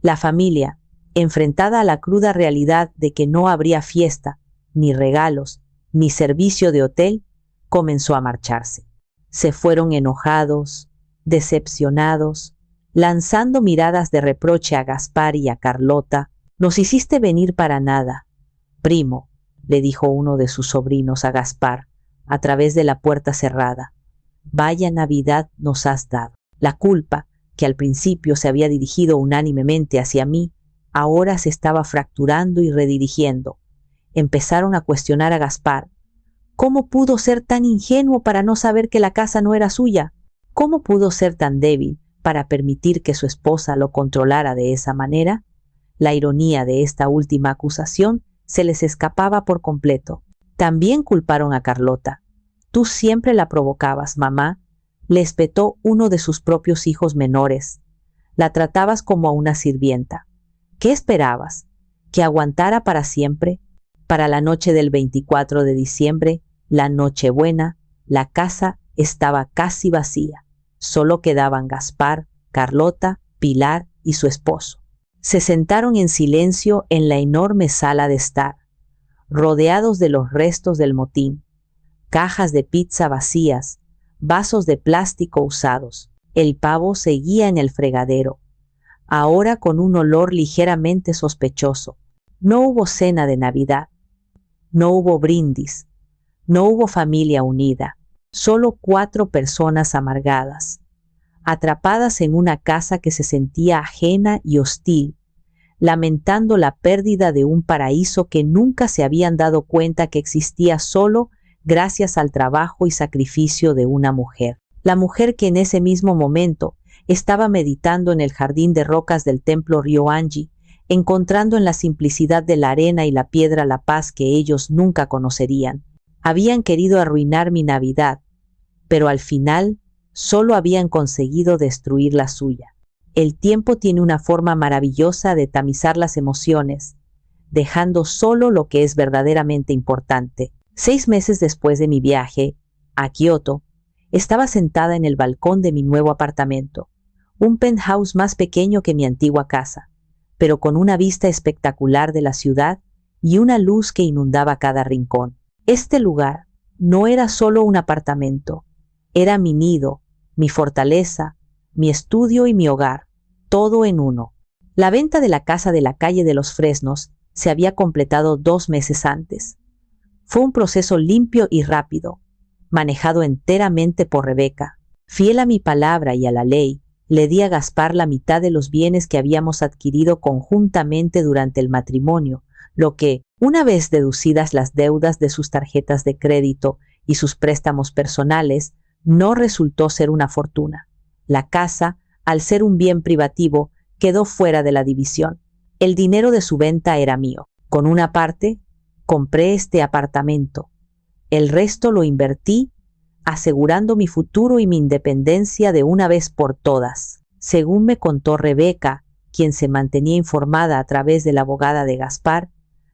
La familia, enfrentada a la cruda realidad de que no habría fiesta, ni regalos, ni servicio de hotel, comenzó a marcharse. Se fueron enojados, decepcionados, lanzando miradas de reproche a Gaspar y a Carlota. «Nos hiciste venir para nada, primo», le dijo uno de sus sobrinos a Gaspar, a través de la puerta cerrada. «Vaya Navidad nos has dado». La culpa, que al principio se había dirigido unánimemente hacia mí, ahora se estaba fracturando y redirigiendo. Empezaron a cuestionar a Gaspar. ¿Cómo pudo ser tan ingenuo para no saber que la casa no era suya? ¿Cómo pudo ser tan débil para permitir que su esposa lo controlara de esa manera? La ironía de esta última acusación se les escapaba por completo. También culparon a Carlota. «Tú siempre la provocabas, mamá», le espetó uno de sus propios hijos menores. «La tratabas como a una sirvienta. ¿Qué esperabas? ¿Que aguantara para siempre?» Para la noche del 24 de diciembre, la Nochebuena, la casa estaba casi vacía. Solo quedaban Gaspar, Carlota, Pilar y su esposo. Se sentaron en silencio en la enorme sala de estar, rodeados de los restos del motín, cajas de pizza vacías, vasos de plástico usados. El pavo seguía en el fregadero, ahora con un olor ligeramente sospechoso. No hubo cena de Navidad, no hubo brindis, no hubo familia unida, solo 4 personas amargadas, atrapadas en una casa que se sentía ajena y hostil, lamentando la pérdida de un paraíso que nunca se habían dado cuenta que existía solo gracias al trabajo y sacrificio de una mujer. La mujer que en ese mismo momento estaba meditando en el jardín de rocas del templo Ryoanji, encontrando en la simplicidad de la arena y la piedra la paz que ellos nunca conocerían. Habían querido arruinar mi Navidad, pero al final solo habían conseguido destruir la suya. El tiempo tiene una forma maravillosa de tamizar las emociones, dejando solo lo que es verdaderamente importante. 6 meses después de mi viaje a Kioto, estaba sentada en el balcón de mi nuevo apartamento, un penthouse más pequeño que mi antigua casa, pero con una vista espectacular de la ciudad y una luz que inundaba cada rincón. Este lugar no era solo un apartamento, era mi nido, mi fortaleza, mi estudio y mi hogar, todo en uno. La venta de la casa de la calle de los Fresnos se había completado 2 meses antes. Fue un proceso limpio y rápido, manejado enteramente por Rebeca. Fiel a mi palabra y a la ley, le di a Gaspar la mitad de los bienes que habíamos adquirido conjuntamente durante el matrimonio, lo que, una vez deducidas las deudas de sus tarjetas de crédito y sus préstamos personales, no resultó ser una fortuna. La casa, al ser un bien privativo, quedó fuera de la división. El dinero de su venta era mío. Con una parte, compré este apartamento. El resto lo invertí, asegurando mi futuro y mi independencia de una vez por todas. Según me contó Rebeca, quien se mantenía informada a través de la abogada de Gaspar,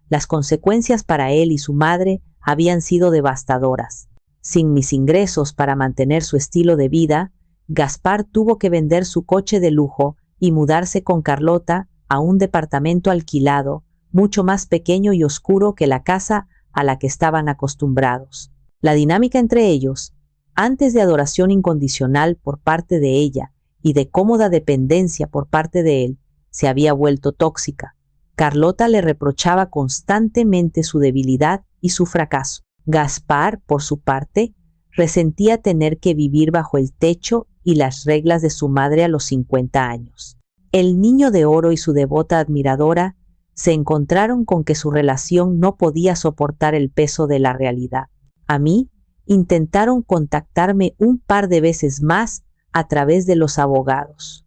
las consecuencias para él y su madre habían sido devastadoras. Sin mis ingresos para mantener su estilo de vida, Gaspar tuvo que vender su coche de lujo y mudarse con Carlota a un departamento alquilado, mucho más pequeño y oscuro que la casa a la que estaban acostumbrados. La dinámica entre ellos, antes de adoración incondicional por parte de ella y de cómoda dependencia por parte de él, se había vuelto tóxica. Carlota le reprochaba constantemente su debilidad y su fracaso. Gaspar, por su parte, resentía tener que vivir bajo el techo y las reglas de su madre a los 50 años. El niño de oro y su devota admiradora se encontraron con que su relación no podía soportar el peso de la realidad. A mí, intentaron contactarme un par de veces más a través de los abogados.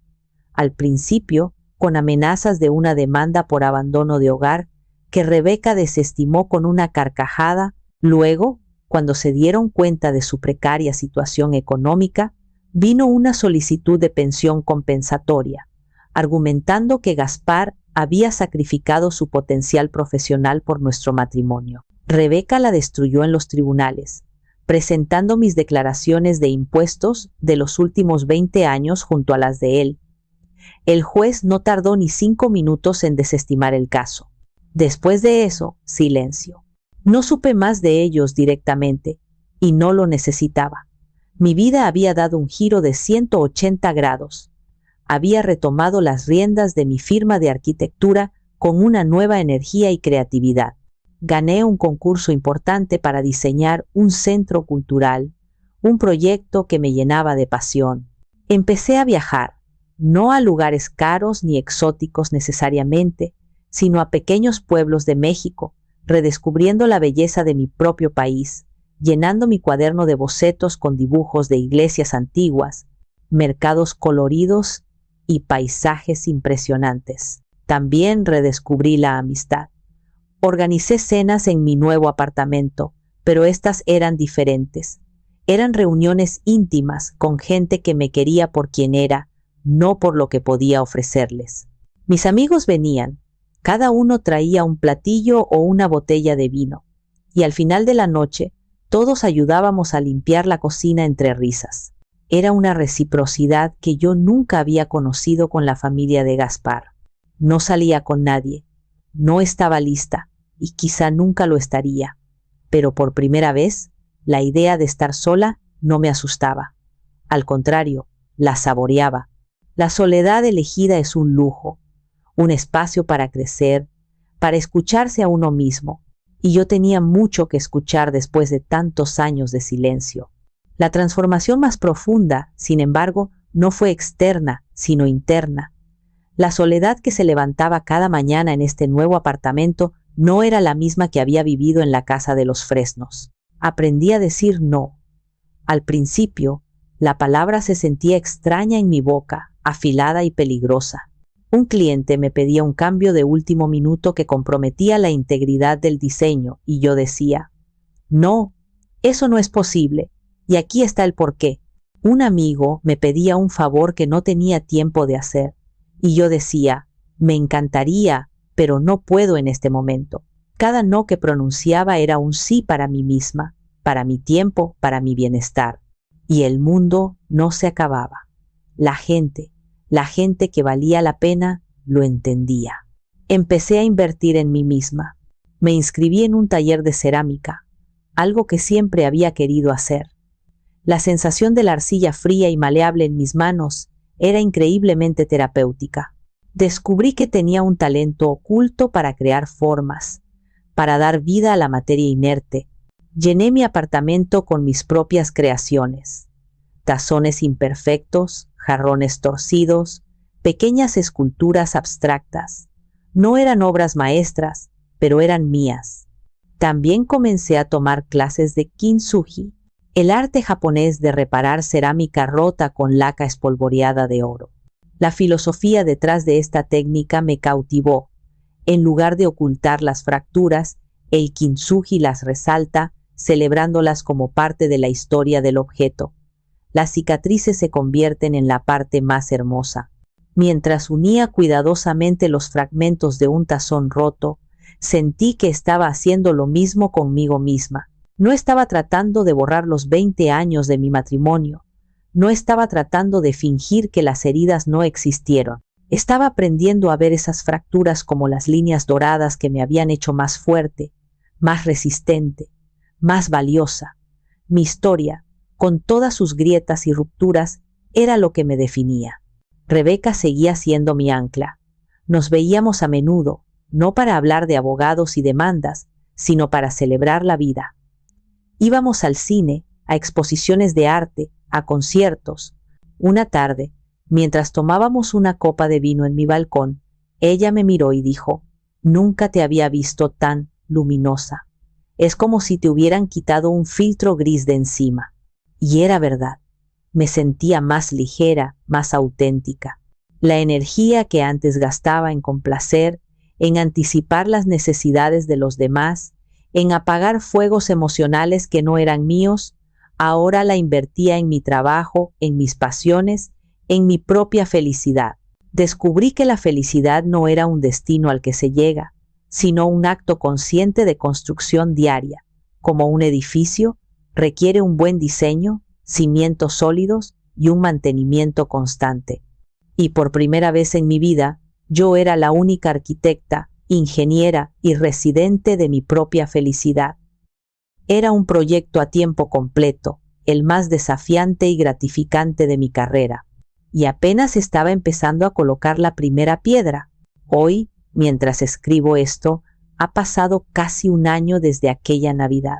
Al principio, con amenazas de una demanda por abandono de hogar, que Rebeca desestimó con una carcajada. Luego, cuando se dieron cuenta de su precaria situación económica, vino una solicitud de pensión compensatoria, argumentando que Gaspar había sacrificado su potencial profesional por nuestro matrimonio. Rebeca la destruyó en los tribunales, presentando mis declaraciones de impuestos de los últimos 20 años junto a las de él. El juez no tardó ni 5 minutos en desestimar el caso. Después de eso, silencio. No supe más de ellos directamente, y no lo necesitaba. Mi vida había dado un giro de 180 grados. Había retomado las riendas de mi firma de arquitectura con una nueva energía y creatividad. Gané un concurso importante para diseñar un centro cultural, un proyecto que me llenaba de pasión. Empecé a viajar, no a lugares caros ni exóticos necesariamente, sino a pequeños pueblos de México, redescubriendo la belleza de mi propio país, llenando mi cuaderno de bocetos con dibujos de iglesias antiguas, mercados coloridos y paisajes impresionantes. También redescubrí la amistad. Organicé cenas en mi nuevo apartamento, pero estas eran diferentes. Eran reuniones íntimas con gente que me quería por quien era, no por lo que podía ofrecerles. Mis amigos venían, cada uno traía un platillo o una botella de vino, y al final de la noche todos ayudábamos a limpiar la cocina entre risas. Era una reciprocidad que yo nunca había conocido con la familia de Gaspar. No salía con nadie, no estaba lista, y quizá nunca lo estaría, pero por primera vez, la idea de estar sola no me asustaba. Al contrario, la saboreaba. La soledad elegida es un lujo, un espacio para crecer, para escucharse a uno mismo, y yo tenía mucho que escuchar después de tantos años de silencio. La transformación más profunda, sin embargo, no fue externa, sino interna. La soledad que se levantaba cada mañana en este nuevo apartamento no era la misma que había vivido en la casa de los Fresnos. Aprendí a decir no. Al principio, la palabra se sentía extraña en mi boca, afilada y peligrosa. Un cliente me pedía un cambio de último minuto que comprometía la integridad del diseño y yo decía, no, eso no es posible, y aquí está el porqué. Un amigo me pedía un favor que no tenía tiempo de hacer, y yo decía, me encantaría, pero no puedo en este momento. Cada no que pronunciaba era un sí para mí misma, para mi tiempo, para mi bienestar. Y el mundo no se acababa. La gente que valía la pena, lo entendía. Empecé a invertir en mí misma. Me inscribí en un taller de cerámica, algo que siempre había querido hacer. La sensación de la arcilla fría y maleable en mis manos era increíblemente terapéutica. Descubrí que tenía un talento oculto para crear formas, para dar vida a la materia inerte. Llené mi apartamento con mis propias creaciones. Tazones imperfectos, jarrones torcidos, pequeñas esculturas abstractas. No eran obras maestras, pero eran mías. También comencé a tomar clases de kintsugi, el arte japonés de reparar cerámica rota con laca espolvoreada de oro. La filosofía detrás de esta técnica me cautivó. En lugar de ocultar las fracturas, el kintsugi las resalta, celebrándolas como parte de la historia del objeto. Las cicatrices se convierten en la parte más hermosa. Mientras unía cuidadosamente los fragmentos de un tazón roto, sentí que estaba haciendo lo mismo conmigo misma. No estaba tratando de borrar los 20 años de mi matrimonio, No estaba tratando de fingir que las heridas no existieron. Estaba aprendiendo a ver esas fracturas como las líneas doradas que me habían hecho más fuerte, más resistente, más valiosa. Mi historia, con todas sus grietas y rupturas, era lo que me definía. Rebeca seguía siendo mi ancla. Nos veíamos a menudo, no para hablar de abogados y demandas, sino para celebrar la vida. Íbamos al cine, a exposiciones de arte, a conciertos. Una tarde, mientras tomábamos una copa de vino en mi balcón, ella me miró y dijo: «Nunca te había visto tan luminosa. Es como si te hubieran quitado un filtro gris de encima». Y era verdad. Me sentía más ligera, más auténtica. La energía que antes gastaba en complacer, en anticipar las necesidades de los demás, en apagar fuegos emocionales que no eran míos, ahora la invertía en mi trabajo, en mis pasiones, en mi propia felicidad. Descubrí que la felicidad no era un destino al que se llega, sino un acto consciente de construcción diaria. Como un edificio, requiere un buen diseño, cimientos sólidos y un mantenimiento constante. Y por primera vez en mi vida, yo era la única arquitecta, ingeniera y residente de mi propia felicidad. Era un proyecto a tiempo completo, el más desafiante y gratificante de mi carrera, y apenas estaba empezando a colocar la primera piedra. Hoy, mientras escribo esto, ha pasado casi un año desde aquella Navidad.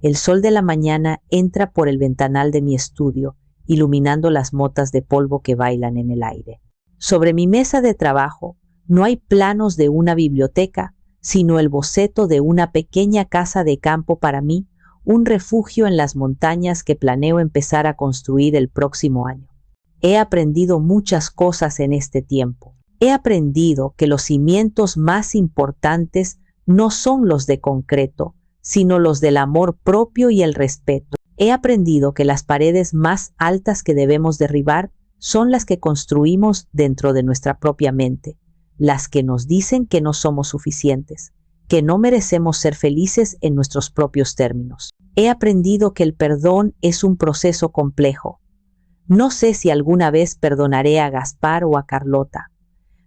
El sol de la mañana entra por el ventanal de mi estudio, iluminando las motas de polvo que bailan en el aire. Sobre mi mesa de trabajo no hay planos de una biblioteca, sino el boceto de una pequeña casa de campo para mí, un refugio en las montañas que planeo empezar a construir el próximo año. He aprendido muchas cosas en este tiempo. He aprendido que los cimientos más importantes no son los de concreto, sino los del amor propio y el respeto. He aprendido que las paredes más altas que debemos derribar son las que construimos dentro de nuestra propia mente, las que nos dicen que no somos suficientes, que no merecemos ser felices en nuestros propios términos. He aprendido que el perdón es un proceso complejo. No sé si alguna vez perdonaré a Gaspar o a Carlota,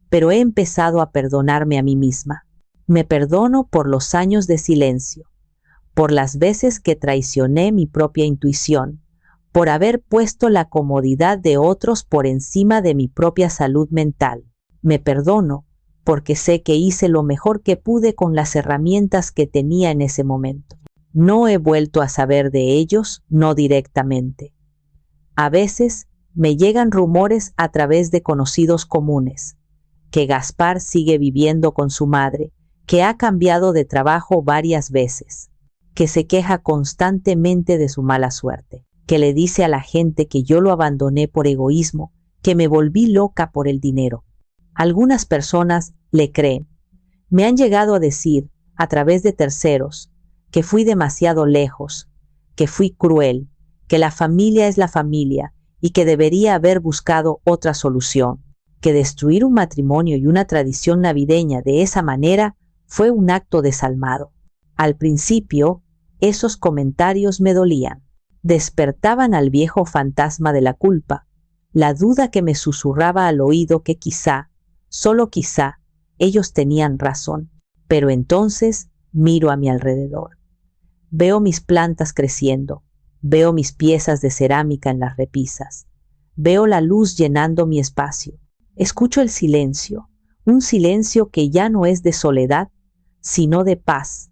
pero he empezado a perdonarme a mí misma. Me perdono por los años de silencio, por las veces que traicioné mi propia intuición, por haber puesto la comodidad de otros por encima de mi propia salud mental. Me perdono porque sé que hice lo mejor que pude con las herramientas que tenía en ese momento. No he vuelto a saber de ellos, no directamente. A veces me llegan rumores a través de conocidos comunes, que Gaspar sigue viviendo con su madre, que ha cambiado de trabajo varias veces, que se queja constantemente de su mala suerte, que le dice a la gente que yo lo abandoné por egoísmo, que me volví loca por el dinero. Algunas personas le creen. Me han llegado a decir, a través de terceros, que fui demasiado lejos, que fui cruel, que la familia es la familia y que debería haber buscado otra solución, que destruir un matrimonio y una tradición navideña de esa manera fue un acto desalmado. Al principio, esos comentarios me dolían. Despertaban al viejo fantasma de la culpa, la duda que me susurraba al oído que quizá, solo quizá, ellos tenían razón. Pero entonces miro a mi alrededor. Veo mis plantas creciendo, veo mis piezas de cerámica en las repisas, veo la luz llenando mi espacio. Escucho el silencio, un silencio que ya no es de soledad, sino de paz.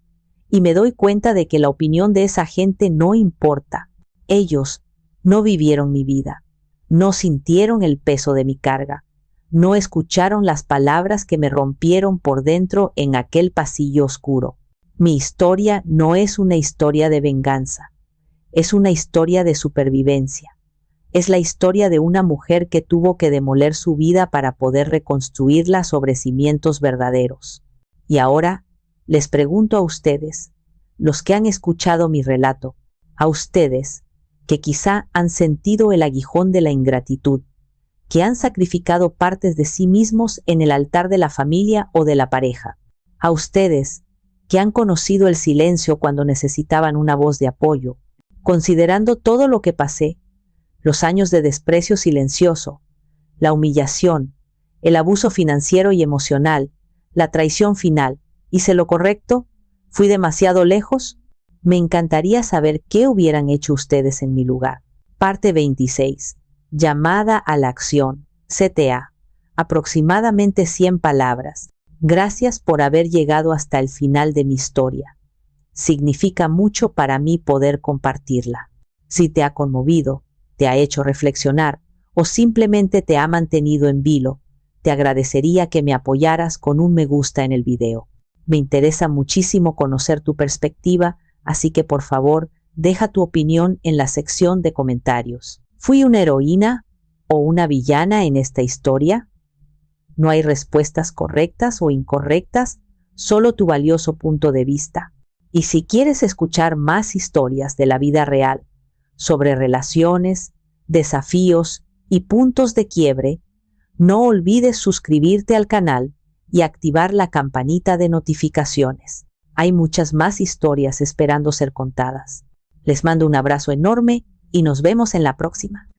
Y me doy cuenta de que la opinión de esa gente no importa. Ellos no vivieron mi vida, no sintieron el peso de mi carga, no escucharon las palabras que me rompieron por dentro en aquel pasillo oscuro. Mi historia no es una historia de venganza, es una historia de supervivencia. Es la historia de una mujer que tuvo que demoler su vida para poder reconstruirla sobre cimientos verdaderos. Y ahora les pregunto a ustedes, los que han escuchado mi relato, a ustedes, que quizá han sentido el aguijón de la ingratitud, que han sacrificado partes de sí mismos en el altar de la familia o de la pareja, a ustedes, que han conocido el silencio cuando necesitaban una voz de apoyo, considerando todo lo que pasé, los años de desprecio silencioso, la humillación, el abuso financiero y emocional, la traición final. ¿Hice lo correcto? ¿Fui demasiado lejos? Me encantaría saber qué hubieran hecho ustedes en mi lugar. Parte 26. Llamada a la acción. CTA. Aproximadamente 100 palabras. Gracias por haber llegado hasta el final de mi historia. Significa mucho para mí poder compartirla. Si te ha conmovido, te ha hecho reflexionar o simplemente te ha mantenido en vilo, te agradecería que me apoyaras con un me gusta en el video. Me interesa muchísimo conocer tu perspectiva, así que por favor, deja tu opinión en la sección de comentarios. ¿Fui una heroína o una villana en esta historia? No hay respuestas correctas o incorrectas, solo tu valioso punto de vista. Y si quieres escuchar más historias de la vida real, sobre relaciones, desafíos y puntos de quiebre, no olvides suscribirte al canal y activar la campanita de notificaciones. Hay muchas más historias esperando ser contadas. Les mando un abrazo enorme y nos vemos en la próxima.